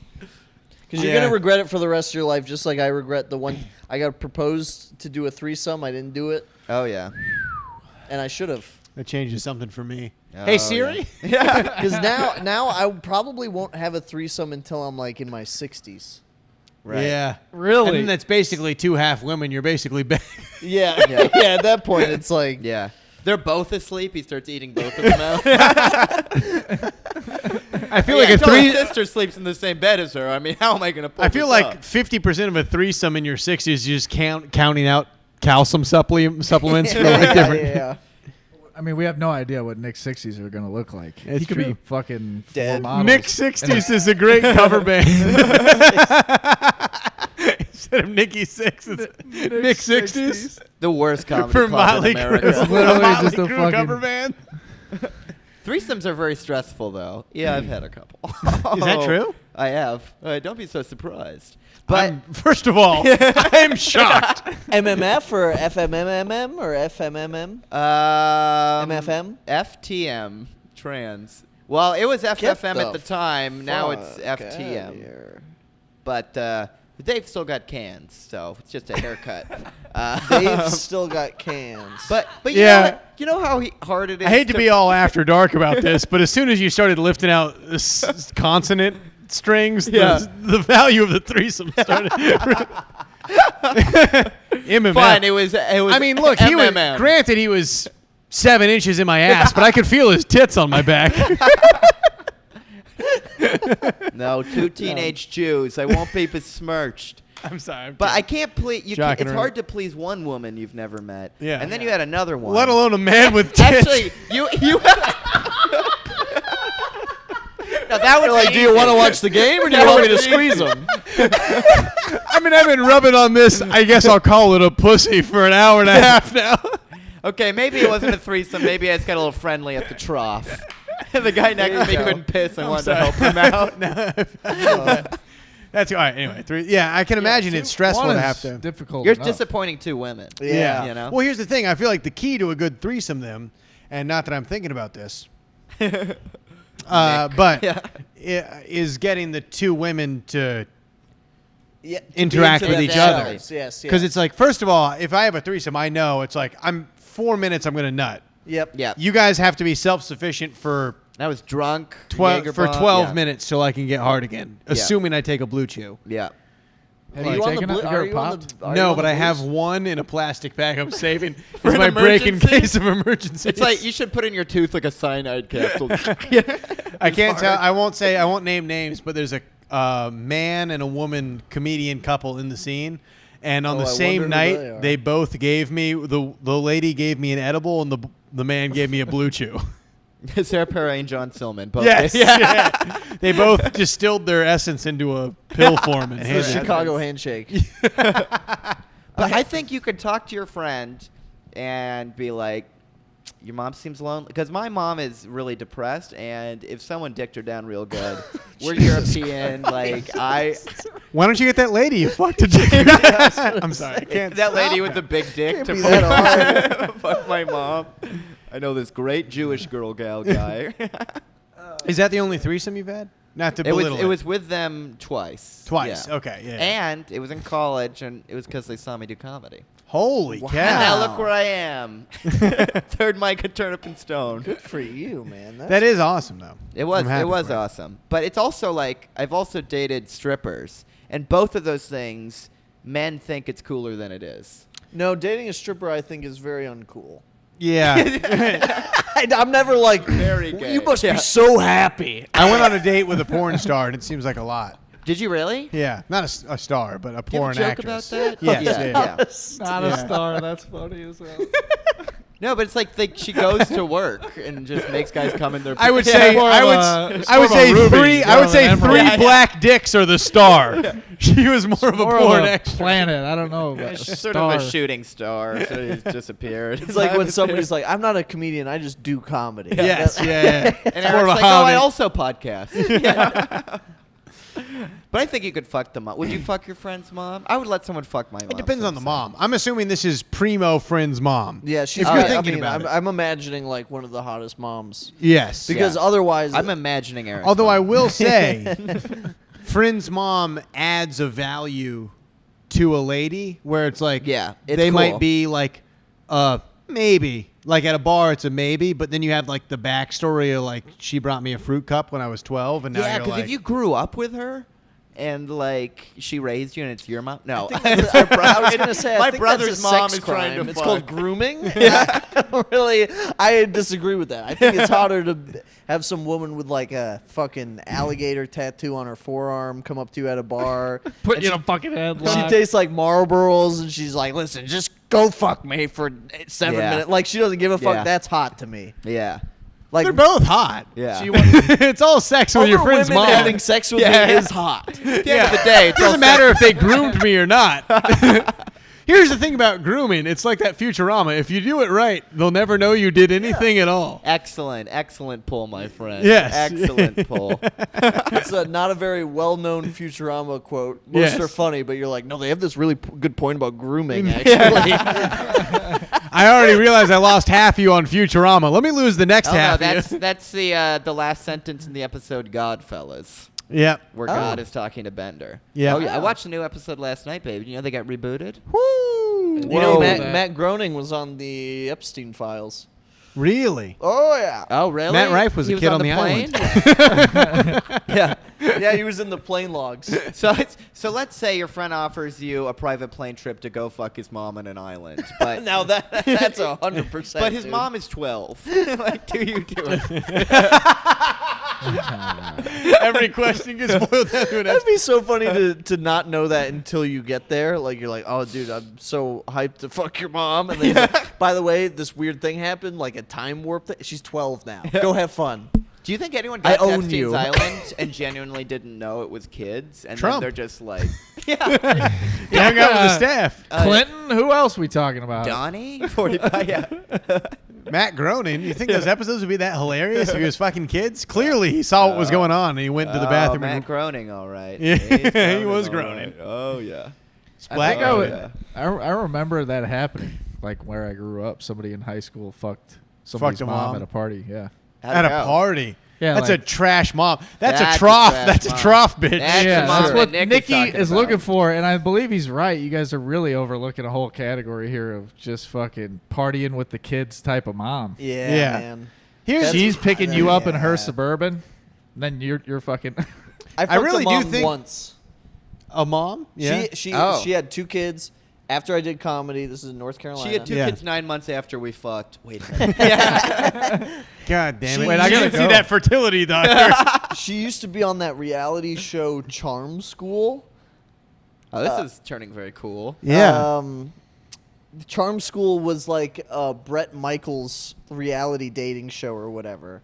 Because you're Yeah. gonna regret it for the rest of your life, just like I regret the one I got proposed to do a threesome. I didn't do it, Oh yeah. and I should have. That changes something for me. Oh, Hey, Siri? Yeah. Because now I probably won't have a threesome until I'm like in my 60s. Right. Yeah. Really? And then that's basically 2 half women. You're basically back. Yeah, Yeah. yeah. At that point, it's like Yeah. They're both asleep. He starts eating both of them out. I feel like a until his 3. sister sleeps in the same bed as her. I mean, how am I gonna? Pull I feel this like off? 50% of a threesome in your 60s is just counting out calcium supplements for like different. yeah. I mean, we have no idea what Nick's 60s are going to look like. It's he could true. be fucking Dead. four models. Nick 60s is a great cover band. Instead of Nicky 6, it's Nick 60s. the worst comedy For club Motley in Crue. America. It's literally Motley just a Crue fucking- cover band. Threesomes are very stressful, though. Yeah, I've had a couple. Is that true? I have. Don't be so surprised. But First of all, I'm shocked. MMF or FMMM or FMMM? MFM? FTM trans. Well, it was Get FFM the at the time. Now it's fuck outta FTM. here. But they've still got cans, so it's just a haircut. They've still got cans. But Yeah. you know how hard it is. I hate to be all after dark about this, but as soon as you started lifting out consonant strings, Yeah. the value of the threesome started. MMF. fine. It was. I mean, look, he was MMM. granted he was 7 inches in my ass, but I could feel his tits on my back. No, 2 teenage Jews. I won't be besmirched. I'm sorry. But I can't please. Joking It's around. hard to please one woman you've never met. Yeah. And then you had another one. Let alone a man with tits. Actually, you. Now that would Like, be do you easy. want to watch the game or do you want me to squeeze them? I mean, I've been rubbing on this. I guess I'll call it a pussy for an hour and a half now. Okay, maybe it wasn't a threesome. Maybe I just got a little friendly at the trough. The guy next to me couldn't piss. I wanted to help him out. That's all right. Anyway, 3. Yeah, I can imagine it's stressful One to is have to. difficult. You're enough. disappointing 2 women. Yeah. You know? Well, here's the thing. I feel like the key to a good threesome, then, and not that I'm thinking about this, but Yeah. is getting the 2 women to. Yeah, Interact to be with into each other. themselves. Yes, Because yes. it's like, first of all, if I have a threesome, I know it's like I'm 4 minutes. I'm gonna nut. Yep. Yeah. You guys have to be self-sufficient for I was drunk. 12 Jagerbomb. minutes till I can get hard again, assuming I take a blue chew. Yeah. Have Are you you on the taken blue? it? You Are ever you on popped? the? Are you No, on but the I have blues? one in a plastic bag I'm saving For for an my break in emergency? case of emergency. It's like you should put in your tooth like a cyanide capsule. I can't tell. I won't name names, but there's a man and a woman comedian couple in the scene, and on Oh, the I same wonder who they night are. they both gave me the lady gave me an edible and the man gave me a blue chew. Sarah Perry and John Stillman. Both Yes, did. yeah. They both distilled their essence into a pill form and It's handed the it. Chicago handshake. But I think you could talk to your friend and be like, your mom seems lonely. Because my mom is really depressed, and if someone dicked her down real good, we're European. Like, Why don't you get that lady you fucked a dick? I'm sorry, I can't. that lady stop with the big dick Can't to be that fuck, fuck my mom. I know this great Jewish girl gal guy. Is that the only threesome you've had? Not to It was belittle it was with them twice. twice. Yeah. Okay, yeah. And it was in college, and it was because they saw me do comedy. Holy Wow. cow! And now look where I am. Third mic at Turnip Stone. Good for you, man. That is awesome, though. It was I'm happy for you. awesome. But it's also like I've also dated strippers, and both of those things, men think it's cooler than it is. No, dating a stripper I think is very uncool. Yeah. I'm never like, Very gay. you must Yeah. be so happy. I went on a date with a porn star, and it seems like a lot. Did you really? Yeah, not a star, but a Do you porn have a joke actress. about that? Yes, Yeah, yeah. yeah. Not a Yeah. star. That's funny as hell. No, but it's like she goes to work and just makes guys come in their. I would Yeah. say more of I a- would it's I would more of a say ruby three I rather would say than three emerald. Yeah, yeah. black dicks are the star. She was more of a More porn of a extra. planet. I don't know. About a She's star. sort of a shooting star, so he's disappeared. It's like when somebody's like, I'm not a comedian, I just do comedy. Yes, yeah. And It's more of Eric's a like, oh, I hobby. also podcast. Yeah. But I think you could fuck the mom. Would you fuck your friend's mom? I would let someone fuck my mom. It depends on the sometime. mom. I'm assuming this is primo friend's mom. Yeah, she's If you're I thinking mean, about it. I'm imagining like one of the hottest moms. Yes. Because Yeah. otherwise, I'm imagining Eric. Although I will say, friend's mom adds a value to a lady where it's like, Yeah, it's they cool. might be like, maybe. Like at a bar, it's a maybe, but then you have like the backstory of like she brought me a fruit cup when I was 12, and now yeah, you're because like, if you grew up with her and like she raised you and it's your mom. No, I was gonna say, I my think brother's that's a mom sex is trying crime. to It's fuck. called grooming. Yeah, really, I disagree with that. I think it's hotter to have some woman with like a fucking alligator tattoo on her forearm come up to you at a bar. Put and you she- in a fucking She headlock. tastes like Marlboros, and she's like, "Listen, just go fuck me for 7 Yeah. minutes." Like she doesn't give a fuck. Yeah. That's hot to me. Yeah, Like they're both hot. yeah. She wants It's all sex with your other friend's women mom. having sex with Yeah. me is hot. At the end of the day, It doesn't matter if they groomed me or not. Here's the thing about grooming. It's like that Futurama. If you do it right, they'll never know you did anything at all. Excellent pull, my friend. Yes. Excellent pull. It's not a very well-known Futurama quote. Most Yes. are funny, but you're like, no, they have this really good point about grooming. Actually, I already realized I lost half you on Futurama. Let me lose the next Oh no, half that's of that's the last sentence in the episode Godfellas, you. Yep. where God is talking to Bender. Yeah. Oh yeah, I watched the new episode last night, baby. You know they got rebooted. you know, Whoa. Matt Groening was on the Epstein files. Really? Oh yeah, Oh really? Matt Rife was He a kid on the plane? yeah, yeah. He was in the plane logs. So let's say your friend offers you a private plane trip to go fuck his mom on an island, but Now that's 100%. but his dude. mom is 12. Like, do you do it? Every question gets boiled down to an That'd be so funny to not know that until you get there. Like you're like, oh, dude, I'm so hyped to fuck your mom. And then, he's like, by the way, this weird thing happened, like a time warp thing. She's 12 now. Go have fun. Do you think anyone I got to own Epstein's you. Island and genuinely didn't know it was kids? And Trump. then they're just like, He hung out with the staff. Clinton? Who else we talking about? Donnie? 45, yeah. Matt Groening. You think those episodes would be that hilarious if he was fucking kids? Clearly, he saw what was going on and he went to the bathroom. Matt and groaning, all right. Yeah, He's he was all groaning. right. Oh, yeah. I think Oh, I, yeah. I remember that happening. Like where I grew up, somebody in high school fucked somebody's a mom mom? at a party. Yeah. How'd at it a go? party. Yeah, That's like- a trash mom. That's That's a a trough. trash That's a mom. trough, bitch. That's Yeah, the mom that's what that Nick Nikki talking is about. looking for, and I believe he's right. You guys are really overlooking a whole category here of just fucking partying with the kids type of mom. Yeah, Yeah. man. Here's She's picking you up in her Yeah. Suburban, then you're fucking. I fucked really a do mom think- once. a mom. Yeah. She Oh. she had 2 kids. After I did comedy, this is in North Carolina. She had 2 Yeah. kids 9 months after we fucked. Wait a minute. yeah. God damn it. She- Wait, I gotta She- see that fertility doctor. She used to be on that reality show Charm School. Oh, this is turning very cool. Charm School was like Brett Michaels' reality dating show or whatever.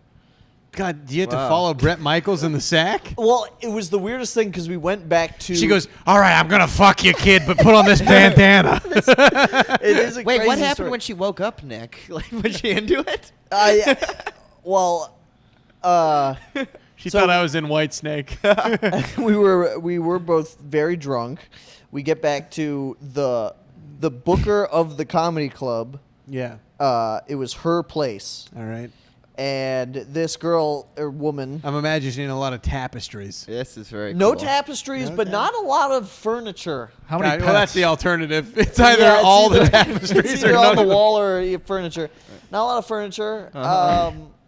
God, do you have to Wow. follow Brett Michaels in the sack? Well, it was the weirdest thing because we went back to. She goes, all right, I'm going to fuck you, kid, but put on this bandana. It is a Wait, what crazy happened story. when she woke up, Nick? Like, was she into it? Well, She So- thought I was in White Snake. we were both very drunk. We get back to the booker of the comedy club. Yeah. It was her place, All right. and this girl or woman. I'm imagining a lot of tapestries. This is very No cool. No tapestries, but tap- not a lot of furniture. How many God, pets? well, that's the alternative. It's either Yeah, it's all the either- tapestries it's or either none on the of them. wall or furniture. Not a lot of furniture.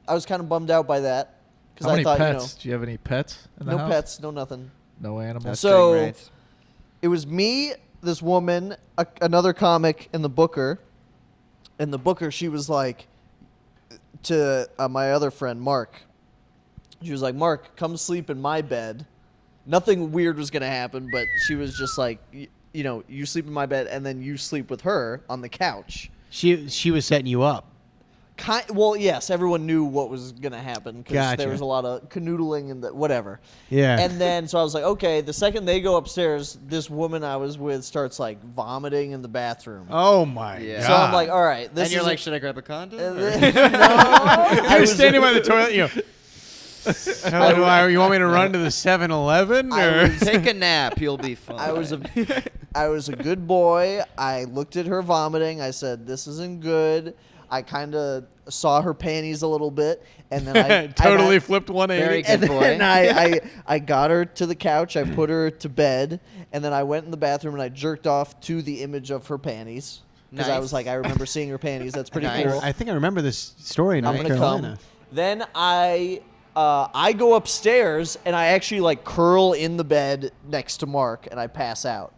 I was kind of bummed out by that because How I many thought, pets? Do you have any pets in the no house? pets, no nothing. No animals. That's So- string rates. It was me, this woman, another comic, and the booker. And the booker, she was like to my other friend, Mark. She was like, Mark, come sleep in my bed. Nothing weird was going to happen, but she was just like, you sleep in my bed, and then you sleep with her on the couch. She was setting you up. Well, yes, everyone knew what was going to happen because Gotcha. there was a lot of canoodling and whatever. Yeah. And then, so I was like, okay, the second they go upstairs, this woman I was with starts like vomiting in the bathroom. Oh my Yeah. god. So I'm like, all right, this And you're is like, should I grab a condom? no. I I was was standing by the toilet. You know, you want me to run to the 7-Eleven? I Or? was- Take a nap. You'll be fine. I was a good boy. I looked at her vomiting. I said, this isn't good. I kind of saw her panties a little bit, and then I Totally and I- flipped 180. Very And good boy. then I got her to the couch. I put her to bed, and then I went in the bathroom and I jerked off to the image of her panties because I Nice. was like, I remember seeing her panties. That's pretty Nice. cool. I think I remember this story in I'm North gonna Carolina. come. Then I go upstairs and I actually like curl in the bed next to Mark and I pass out.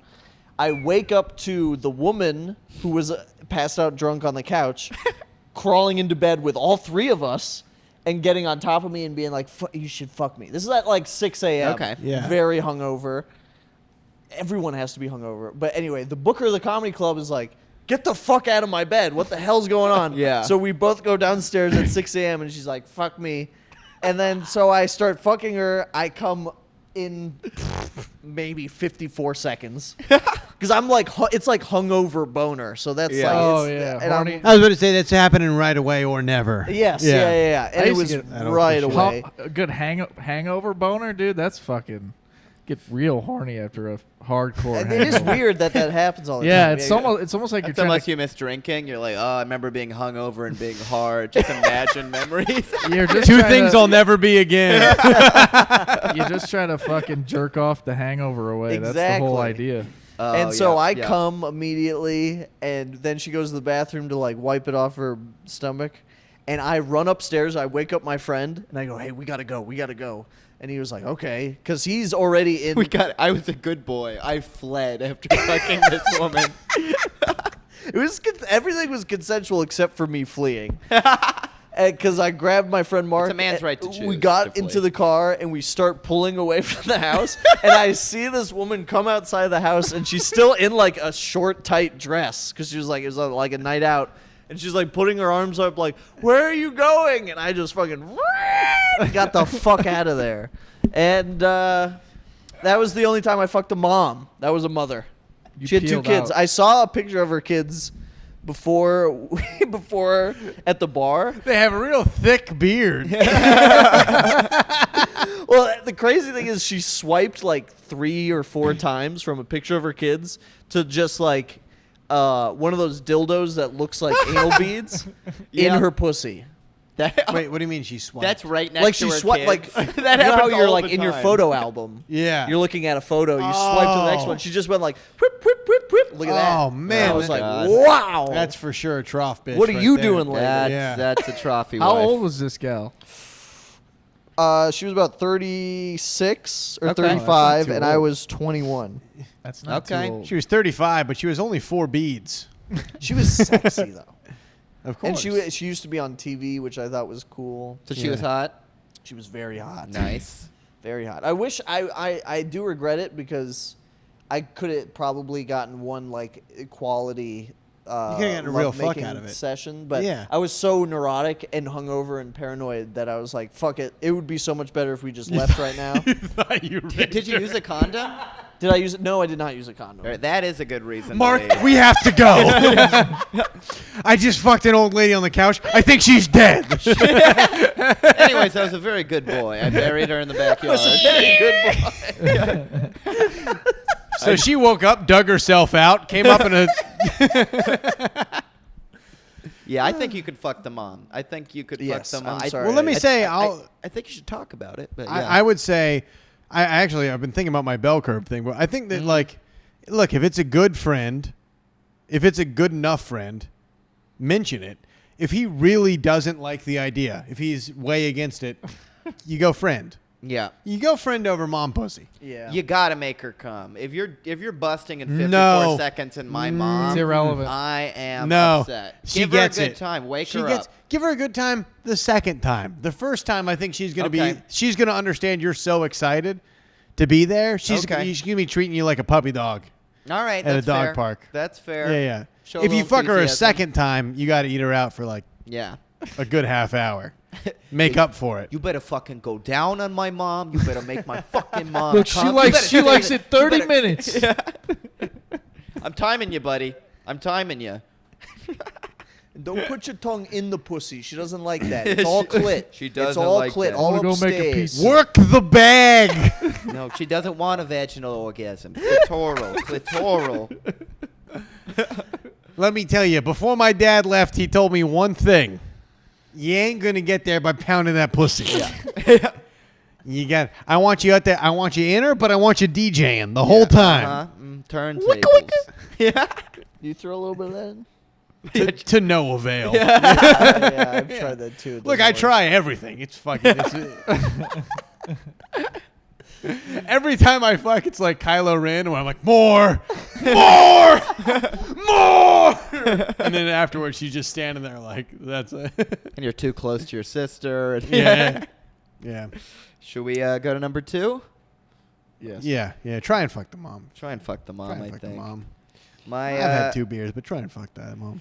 I wake up to the woman who was passed out drunk on the couch, crawling into bed with all 3 of us and getting on top of me and being like, "You should fuck me." This is at like 6 a.m. Okay. Yeah. Very hungover. Everyone has to be hungover. But anyway, the booker of the comedy club is like, get the fuck out of my bed. What the hell's going on? Yeah. So we both go downstairs at 6 a.m. and she's like, fuck me. And then so I start fucking her. I come in maybe 54 seconds. Because I'm like, it's like hungover boner. So that's Yeah. like, Oh, it's- yeah. and I'm- Horny. I was about to say that's happening right away or never. Yes, Yeah. yeah. I And it used was to get- right I don't away. A good hangover boner, dude. That's fucking get real horny after a hardcore. And it is hangover. weird that happens all the Yeah, time. it's almost like you're That's trying unless to, you miss drinking. You're like, oh, I remember being hungover and being hard. Just imagine memories. you're just Two trying things to, I'll never be again. you just try to fucking jerk off the hangover away. That's the whole Exactly. idea. Oh, And so yeah, I yeah. come immediately, and then she goes to the bathroom to like wipe it off her stomach, and I run upstairs. I wake up my friend, and I go, "Hey, we gotta go." And he was like, "Okay," because he's already in. I was a good boy. I fled after fucking this woman. Everything was consensual except for me fleeing. because I grabbed my friend Mark. It's a man's and right to choose. We got to into flee. the car and we start pulling away from the house, and I see this woman come outside of the house, and she's still in like a short, tight dress because she was like it was like a night out, and she's like putting her arms up like, "Where are you going?" And I just fucking got the fuck out of there, and that was the only time I fucked a mom. That was a mother. You She had 2 peeled kids. out. I saw a picture of her kids before at the bar. They have a real thick beard. Well, the crazy thing is she swiped like 3 or 4 times from a picture of her kids to just like one of those dildos that looks like anal beads in Yeah. her pussy. Wait, what do you mean she swiped? That's right next Like to she her swiped, kids. like that you know how happens you're all like the in your time. photo album. Yeah. You're looking at a photo. You swipe to the next Oh. one. She just went like whip, whip, whip, whip. Look at that. Oh, man. I was like, God. wow. That's for sure a trough bitch. What are right you there. doing later? That's, Yeah. that's a trophy How wife. old was this gal? She was about 36 or Okay. Oh, that's not 35, too and I old. was 21. That's not Okay. too old. She was 35, but she was only 4 beads. She was sexy though, Of and course. she used to be on TV, which I thought was cool. So she Yeah. was hot. She was very hot. Nice. Very hot. I wish I do regret it because I could have probably gotten one like quality could've gotten a real fuck lovemaking out of it. session, but Yeah. I was so neurotic and hungover and paranoid that I was like, fuck it. It would be so much better if we just left right now. Did you use a condom? Did I use it? No, I did not use a condom. All right, that is a good reason. Mark, to leave. we have to go. I just fucked an old lady on the couch. I think she's dead. Anyways, I was a very good boy. I buried her in the backyard. Very good boy. So she woke up, dug herself out, came up in a. Yeah, I think you could fuck the mom. I think you could Yes, fuck the mom. I'm sorry. Well, let me I- say, I think you should talk about it. But yeah. I would say, I've been thinking about my bell curve thing, but I think that like, look, if it's a good friend, if it's a good enough friend, mention it. If he really doesn't like the idea, if he's way against it, you go friend. yeah. You go friend over mom pussy. Yeah. You gotta make her come. If you're busting in 54 No. seconds and my mom, It's irrelevant. I am No, upset. she Give gets her a good it. time. Wake her up. Give her a good time the second time. The first time, I think she's gonna Okay. she's gonna understand you're so excited to be there. She's Okay. she's gonna be treating you like a puppy dog. All right, At a that's dog fair. park. That's fair. Yeah, yeah. Show If you little fuck her a enthusiasm. second time, you got to eat her out for like Yeah. a good half hour. Make up for it. You better fucking go down on my mom. You better make my fucking mom. Look, come. she likes it 30 minutes. I'm timing you, buddy. I'm timing you. Don't put your tongue in the pussy. She doesn't like that. It's all clit. She It's doesn't all like clit. that. All I'm gonna go make a upstairs. piece. Work the bag. No, she doesn't want a vaginal orgasm. Clitoral. Let me tell you, before my dad left, he told me one thing. You ain't going to get there by pounding that pussy. Yeah. I want you out there. I want you in her, but I want you DJing the whole time. Turntables. Yeah. You throw a little bit of that in? To no avail. Yeah, I've tried that too. It Look, doesn't I work. try everything. It's fucking. Every time I fuck, it's like Kylo Ren, where I'm like, more, more, more. And then afterwards, she's just standing there like, that's it. And you're too close to your sister. And Yeah. Yeah. Should we go to number 2? Yes. Yeah. Yeah. Try and fuck the mom. Try and fuck the Try mom, and I fuck think. the mom. My I've had 2 beers, but try and fuck that mom.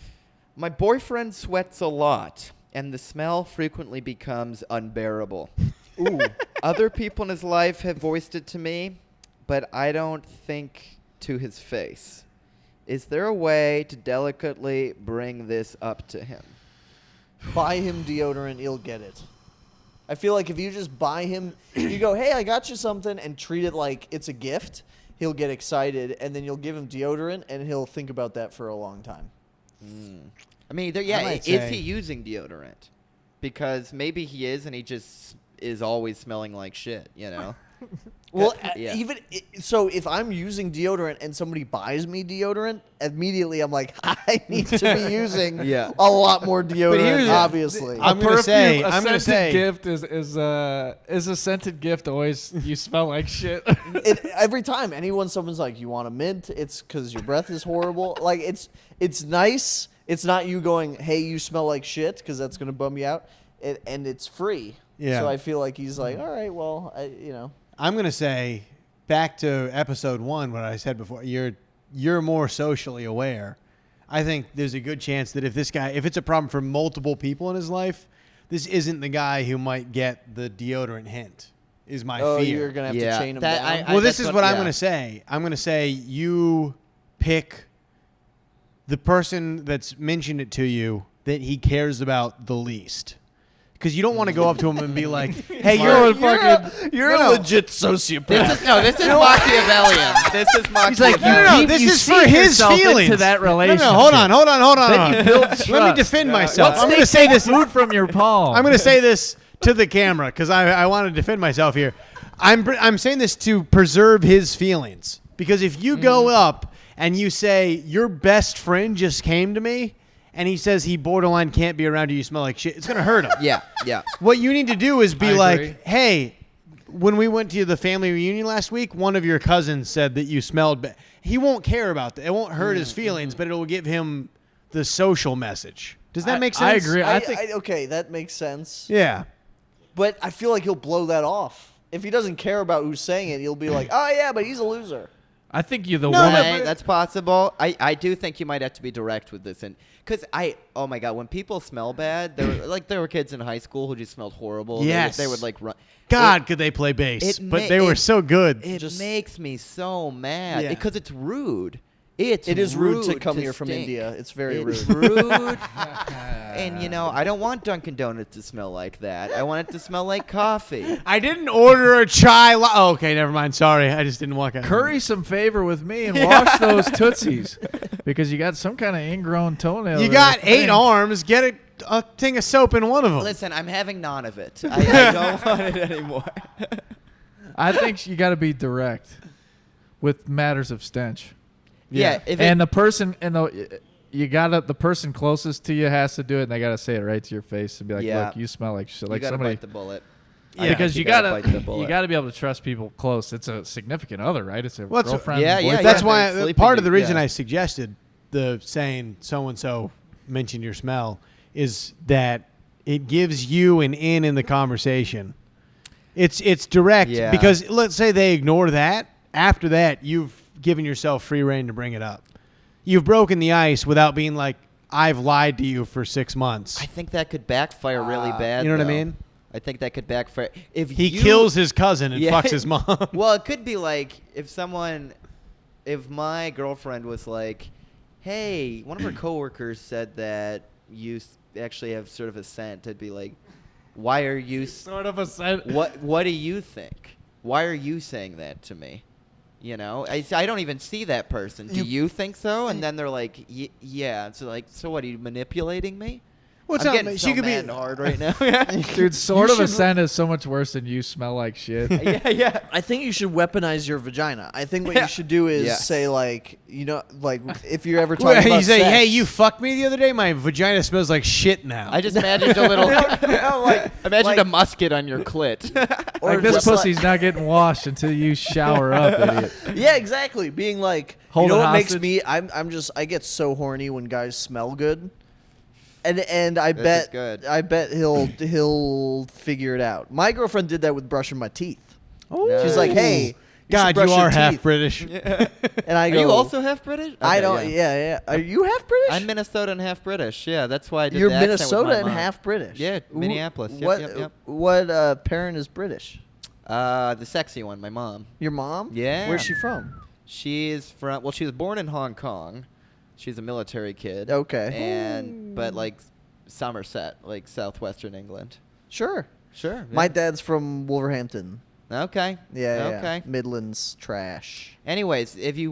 My boyfriend sweats a lot, and the smell frequently becomes unbearable. Ooh. Other people in his life have voiced it to me, but I don't think to his face. Is there a way to delicately bring this up to him? Buy him deodorant, he'll get it. I feel like if you just buy him, if you go, hey, I got you something, and treat it like it's a gift, he'll get excited, and then you'll give him deodorant, and he'll think about that for a long time. I mean, might is say- he using deodorant? Because maybe he is, and he just is always smelling like shit, you know? Well, Yeah. so if I'm using deodorant and somebody buys me deodorant, immediately I'm like, I need to be using Yeah. a lot more deodorant, here's- obviously. I'm gonna say- a I'm gonna scented say- gift is a scented gift. Always you smell like shit. Every time someone's like, you want a mint? It's because your breath is horrible. Like, it's nice. It's not you going, hey, you smell like shit, because that's going to bum you out. and it's free. Yeah. So I feel like he's like, all right, well, I'm going to say, back to episode 1, what I said before, you're more socially aware. I think there's a good chance that if it's a problem for multiple people in his life, this isn't the guy who might get the deodorant hint, is my fear. You're going to have to chain him down. Well, this is what I'm going to say. I'm going to say you pick the person that's mentioned it to you that he cares about the least. Because you don't want to go up to him and be like, "Hey, you're a legit sociopath." This is Machiavellian. This is Machiavellian. He's like, No, this is for his feelings. Into that relationship. No, hold on. Then you build trust. Let me defend myself. I'm going to say this. Food from your palm. I'm going to say this to the camera because I want to defend myself here. I'm saying this to preserve his feelings, because if you go up and you say your best friend just came to me and he says he borderline can't be around you smell like shit, it's going to hurt him. Yeah. What you need to do is be I like, agree. hey, when we went to the family reunion last week, one of your cousins said that you smelled bad. He won't care about that. It won't hurt his feelings, but it will give him the social message. Does that make sense? I agree. I think okay, that makes sense. Yeah. But I feel like he'll blow that off. If he doesn't care about who's saying it, he'll be like, "Oh yeah, but he's a loser." you're the No, woman. Hey, that's possible. I do think you might have to be direct with this, and because oh my god, when people smell bad, there were kids in high school who just smelled horrible. Yes. They would like run. God, could they play bass? it But ma- they were it- so good. It makes me so mad Yeah. because it's rude. It is rude to come here from stink. India. It's very It's rude. rude. And I don't want Dunkin' Donuts to smell like that. I want it to smell like coffee. I didn't order a chai. Oh, okay, never mind. Sorry, I just didn't walk out. Curry some favor with me and wash those tootsies, because you got some kind of ingrown toenail. You there. got 8 arms. Get a thing of soap in one of them. Listen, I'm having none of it. I don't want it anymore. I think you got to be direct with matters of stench. Yeah. And the person the person closest to you has to do it, and they got to say it right to your face and be like, Yeah. "Look, you smell like shit." you Like gotta somebody, bite the bullet. Yeah. because you gotta bite the gotta bullet. be able to trust people close. It's a significant other, right? It's a Well, that's- girlfriend. yeah, yeah, boyfriend. That's yeah. why Sleeping part of the with- reason yeah. I suggested the saying so and so mention your smell is that it gives you an in the conversation. It's direct Yeah. because let's say they ignore that. After that, you've given yourself free rein to bring it up. You've broken the ice without being like, I've lied to you for 6 months. I think that could backfire really bad. You know what I though. mean? I think that could backfire. If He you- kills his cousin and Yeah. fucks his mom. Well, it could be like if my girlfriend was like, "Hey, one of her coworkers said that you actually have sort of a scent," I'd be like, "Why are you? Sort of a scent. What do you think? Why are you saying that to me?" I don't even see that person. Do you think so? And then they're like, "Yeah." So like, so what? Are you manipulating me? What's I'm up? getting She so could be mad and hard right now. Dude, sort of a should- scent is so much worse than you smell like shit. yeah. I think you should weaponize your vagina. I think what you should do is Yes. say like, if you're ever Well, talking about you say, sex, "Hey, you fucked me the other day. My vagina smells like shit now." I just imagined a little. Imagined a musket on your clit. or Like, this just pussy's not getting washed until you shower up, idiot. Yeah, exactly. Being like, Hold you know it what makes hostage. me? I get so horny when guys smell good, and I This is bet good. I bet he'll figure it out. My girlfriend did that with brushing my teeth. She's like, "Hey, God, brush you your are half teeth." British. And I Are go, you also half British? I Okay, don't. Yeah. Are you half British? I'm Minnesota and half British. Yeah, that's why I did You're the accent with Minnesota my and mom. half British. Yeah, Wh- Minneapolis. Yep, What? yep, yep. What parent is British? The sexy one, my mom. Your mom? Yeah. Where's she from? She's from. Well, she was born in Hong Kong. She's a military kid. Okay. But like Somerset, like southwestern England. Sure. Sure. My dad's from Wolverhampton. Okay. Yeah. Okay. Midlands trash. Anyways, if you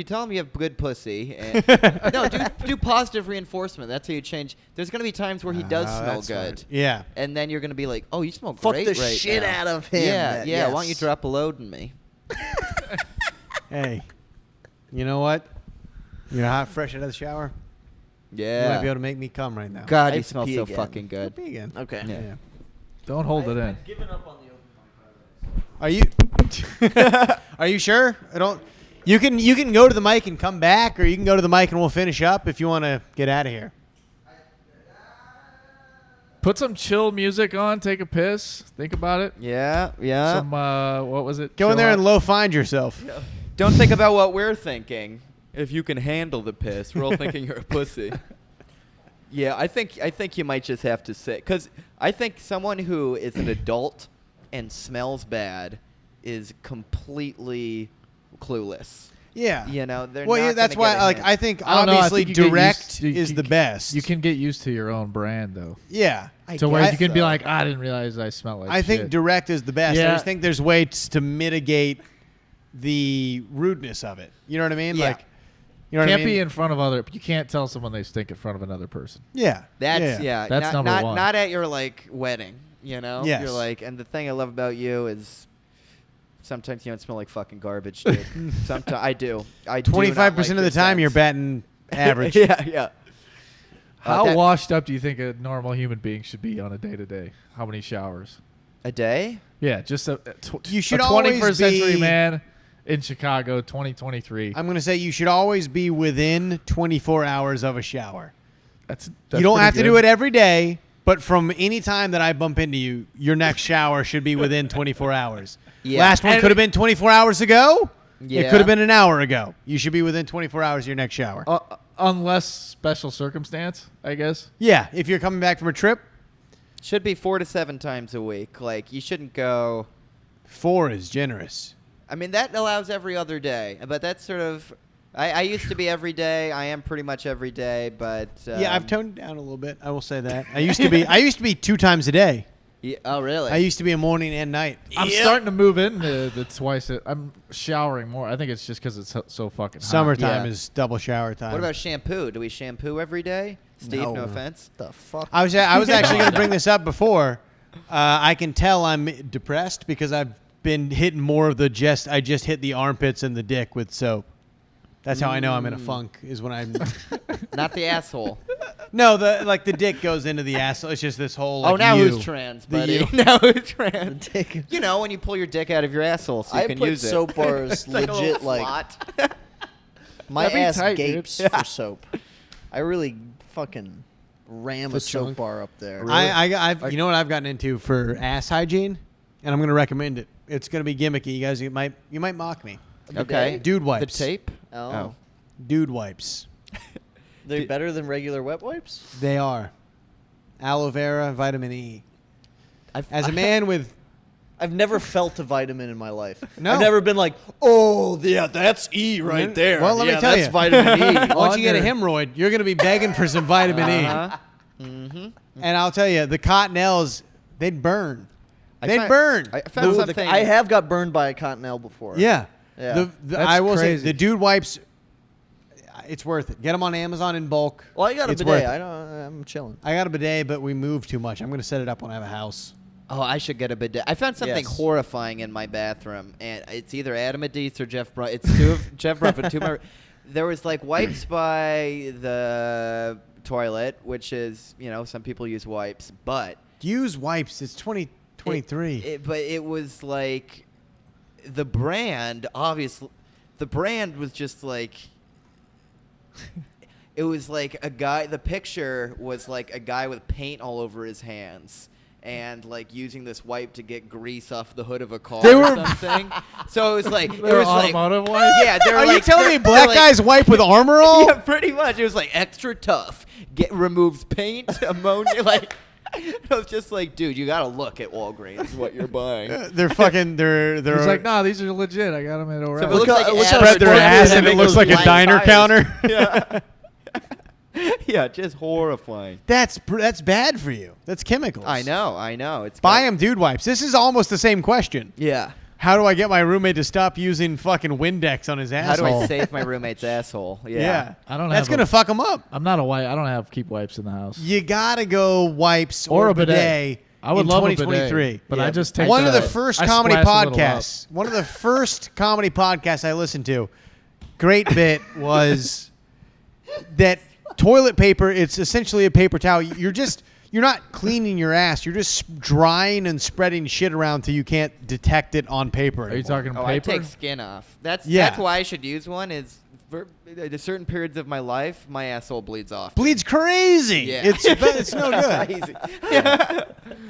tell them you have good pussy, and, no, do positive reinforcement. That's how you change. There's gonna be times where he does smell that's good, smart. Yeah. and then you're gonna be like, "Oh, you smell Fuck great the right shit now." out of him. Yeah, yeah. Yes. Why don't you drop a load in me? Hey, you know what? You're hot, fresh out of the shower. You Yeah. might be able to make me come right now. God, I you have to smell pee so again. fucking good. Be again. Okay. Yeah. Don't hold it in. given up on the Are you? Are you sure? I don't. You can go to the mic and come back, or you can go to the mic and we'll finish up if you want to get out of here. Put some chill music on. Take a piss. Think about it. Yeah. Some what was it? Go in Chill there out. and low find yourself. Don't think about what we're thinking. If you can handle the piss, we're all thinking you're a pussy. Yeah, I think you might just have to sit, because I think someone who is an adult and smells bad is completely clueless. Yeah. You know, they're Well, not yeah, that's gonna get why. a Like, hint. I think I don't know, I obviously think you get direct used to- is you the can- best. You can get used to your own brand though. Yeah. To where guess you can be so. like, I didn't realize I smell like I think shit. direct is the best. I Yeah. just think there's ways to mitigate the rudeness of it. You know what I mean? Yeah. Like, you know what Can't I mean? be in front of other. You can't tell someone they stink in front of another person. Yeah. That's yeah. That's not, number not, one. Not at your like wedding. You know. Yes. You're like, and the thing I love about you is sometimes you don't smell like fucking garbage, dude. Sometimes I do. I do not 25% like of the your time, you're scent. batting average. yeah. How that- washed up do you think a normal human being should be on a day to day? How many showers? A day? Yeah, just You should a always 21st century be- man in Chicago, 2023. I'm going to say you should always be within 24 hours of a shower. That's You don't pretty have to good. do it every day, but from any time that I bump into you, your next shower should be within 24 hours. Yeah. Last one And- could have been 24 hours ago. It Yeah. could have been an hour ago. You should be within 24 hours of your next shower. Unless special circumstance, I guess. Yeah, if you're coming back from a trip, Should be 4 to 7 times a week. Like, you shouldn't go. 4 is generous. I mean, that allows every other day, but that's sort of. I used to be every day. I am pretty much every day, but Yeah, I've toned it down a little bit. I will say that. I used to be 2 times a day. Yeah, oh, really? I used to be a morning and night. I'm starting to move into the twice. I'm showering more. I think it's just because it's so fucking hot. Summertime Yeah. is double shower time. What about shampoo? Do we shampoo every day? Steve, no offense. The fuck? I was actually going to bring this up before. I can tell I'm depressed because I've been hitting more of the I just hit the armpits and the dick with soap. That's how I know I'm in a funk. Is when I'm. Not the asshole. No, the dick goes into the asshole. It's just this whole. Like, now U. who's trans, The buddy? U. Now who's trans? Dick. You know, when you pull your dick out of your asshole so you I can put use it. soap bars It's like a little legit like slot. my That'd be ass tight, dude. gapes for soap. I really fucking ram a soap chunk. bar up there. I've you know what I've gotten into for ass hygiene, and I'm going to recommend it. It's going to be gimmicky. You guys you might mock me. Okay. Dude The wipes. tape? Oh. Dude wipes. They're better than regular wet wipes? They are. Aloe vera, vitamin E. I've- As a man with I've never felt a vitamin in my life. No. I've never been like, oh, yeah, that's E right Well, there. well, let me Yeah, tell that's you. vitamin E. once you get a Under- hemorrhoid, you're going to be begging for some vitamin Uh-huh. E. And I'll tell you, the cottonelles, they'd burn. They'd found- burn. I found Ooh, something. I have got burned by a cottonelle before. Yeah. Yeah. That's I will crazy. say, the dude wipes, it's worth it. Get them on Amazon in bulk. Well, I got a It's worth bidet. it. I'm chilling. I got a bidet, but we moved too much. I'm going to set it up when I have a house. Oh, I should get a bidet. I found something Yes. horrifying in my bathroom, and it's either Adam Adise or Jeff Brun. It's two of Jeff Brunford. There was like wipes by the toilet, which is, you know, some people use wipes, but Use wipes. It's 2023. but it was like the brand. Obviously, the brand was just like. It was like a guy. The picture was like a guy with paint all over his hands. And like using this wipe to get grease off the hood of a car or something. So it was like They're automotive wipes? yeah. They're Are like, you telling me they're black like- guys wipe with armor all? Yeah, pretty much. It was like extra tough. Removes paint, ammonia. Like I was just like, dude, you gotta look at Walgreens what you're buying. They're fucking. They're. He's like, nah, these are legit. I got them at O'Reilly. So it looks like look Adam how spread their Sports ass Food and it has looks those like a black diner tires. counter. Yeah. Yeah, just horrifying. That's bad for you. That's chemicals. I know. It's Buy them dude wipes. This is almost the same question. Yeah. How do I get my roommate to stop using fucking Windex on his How do asshole? I save my roommate's asshole? Yeah. Yeah. I don't That's have gonna a- fuck him up. I'm not a wipe. I don't keep wipes in the house. You gotta go wipes Or or a bidet. I would in love a 2023. bidet, but Yeah. I just take One of the I first comedy splash a little up. podcasts. One of the first comedy podcasts I listened to. Great bit was that toilet paper. It's essentially a paper towel. You're not cleaning your ass. You're just drying and spreading shit around till you can't detect it on paper. Are you anymore. talking Oh, I paper? take skin off. That's Yeah. why I should use one. Is for certain periods of my life, my asshole bleeds off. Bleeds crazy. Yeah. It's no good. Crazy.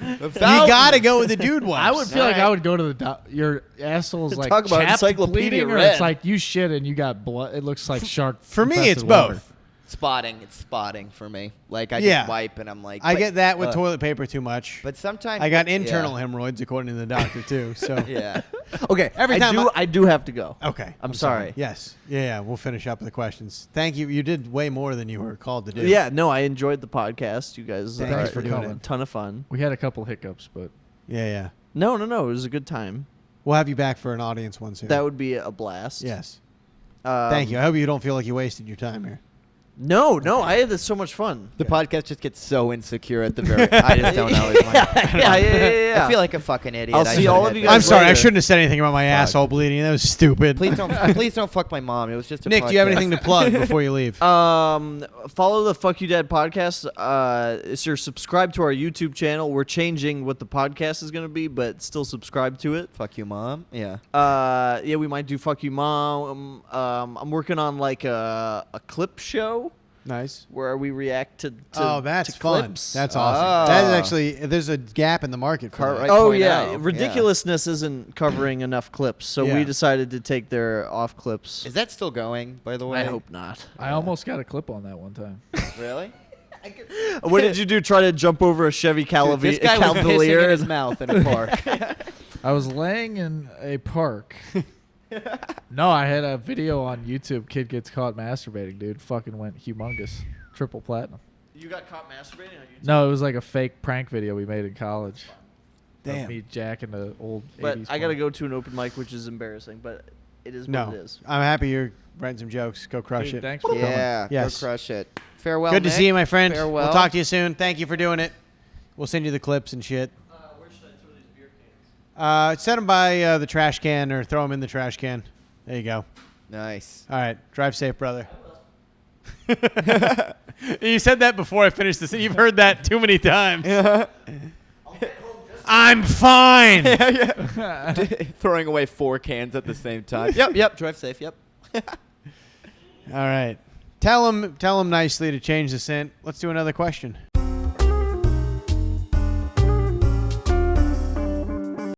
You gotta go with the dude wipes. I would feel like I would go to the your asshole's like Talk about chapped, Encyclopedia bleeding, or Red. it's like you shit and you got blood. It looks like shark. For me, it's infested water. both. Spotting. It's spotting for me. Like I Yeah. just wipe and I'm like. I but- get that with toilet paper too much. But sometimes I got yeah. internal hemorrhoids according to the doctor too. So Yeah. Okay, Every time I do have to go. okay, I'm sorry. Yes, yeah. We'll finish up with the questions. Thank you. You did way more than you were called to do. Yeah, no, I enjoyed the podcast. You guys Thanks are for doing a it. ton of fun. We had a couple hiccups, but Yeah. No, it was a good time. We'll have you back for an audience one soon. That would be a blast. yes. Um, Thank you. I hope you don't feel like you wasted your time here. No, I had so much fun. The podcast just gets so insecure at the very. I just don't know. His mind. yeah. I feel like a fucking idiot. I'll I see should've all had of you that. guys I'm sorry. I later. shouldn't have said anything about my asshole bleeding. That was stupid. Please don't fuck my mom. It was just a Nick, podcast. do you have anything to plug before you leave? Follow the Fuck You Dad podcast. Subscribe to our YouTube channel. We're changing what the podcast is going to be, but still subscribe to it. Fuck you, mom. Yeah. Yeah, we might do Fuck You Mom. I'm working on like a clip show Nice. where we react to Oh, that's to fun. clips. That's awesome. Oh. That is actually, there's a gap in the market for Cartwright. that. Oh 2.0, yeah, yeah. ridiculousness isn't covering enough clips, so Yeah. we decided to take their off clips. Is that still going? By the way. I hope not. I almost got a clip on that one time. Really? What did you do? Try to jump over a Chevy Dude, this guy was pissing in Cavalier? his mouth in a park. I was laying in a park. No, I had a video on YouTube. Kid gets caught masturbating, dude. Fucking went humongous. Triple platinum. You got caught masturbating on YouTube? No, it was like a fake prank video we made in college. Damn. Of me jacking the old But 80s I gotta porn. go to an open mic, which is embarrassing, but it is No. what it is. I'm happy you're writing some jokes. Go crush Dude, it. thanks for coming. Yeah. Yes. Go crush it. Farewell. Good to Nick. see you, my friend. Farewell. We'll talk to you soon. Thank you for doing it. We'll send you the clips and shit. Where should I throw these beer cans? Set them by the trash can or throw them in the trash can. There you go. Nice. All right. Drive safe, brother. You said that before I finished this. You've heard that too many times. I'm fine. Throwing away 4 cans at the same time. Yep. Drive safe. Yep. All right. Tell him nicely to change the scent. Let's do another question.